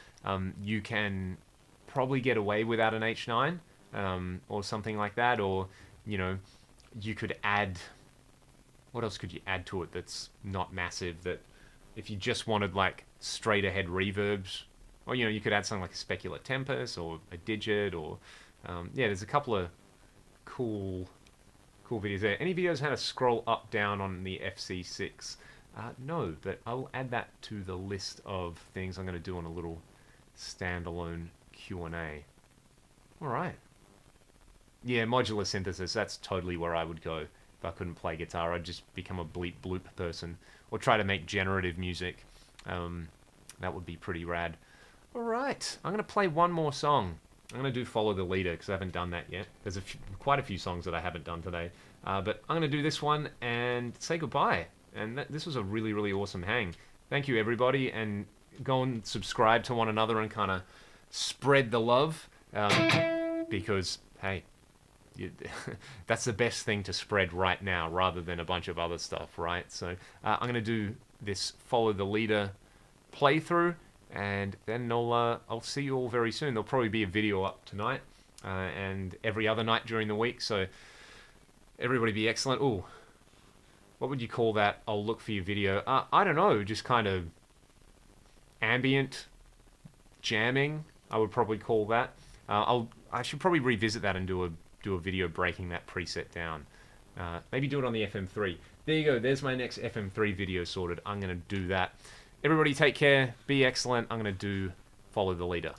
you can probably get away without an H9 or something like that, or, you know, you could add... What else could you add to it that's not massive, that if you just wanted, like, straight-ahead reverbs, or, you know, you could add something like a Specular Tempest or a Digit, or... yeah, there's a couple of cool videos there. Any videos how to scroll up, down on the FC6? No, but I'll add that to the list of things I'm going to do on a little standalone Q&A. Alright. Yeah, modular synthesis, that's totally where I would go. If I couldn't play guitar, I'd just become a bleep bloop person. Or try to make generative music. That would be pretty rad. Alright, I'm going to play one more song. I'm going to do Follow the Leader, because I haven't done that yet. There's quite a few songs that I haven't done today. But I'm going to do this one and say goodbye. And this was a really, really awesome hang. Thank you, everybody, and go and subscribe to one another and kind of spread the love. Because, hey, that's the best thing to spread right now, rather than a bunch of other stuff, right? So I'm going to do this Follow the Leader playthrough, and then I'll see you all very soon. There'll probably be a video up tonight and every other night during the week, so everybody be excellent. Ooh, what would you call that? I'll look for your video. I don't know, just kind of ambient jamming, I would probably call that. I should probably revisit that and do a video breaking that preset down. Maybe do it on the FM3. There you go, there's my next FM3 video sorted. I'm going to do that. Everybody take care, be excellent. I'm going to do Follow the Leader.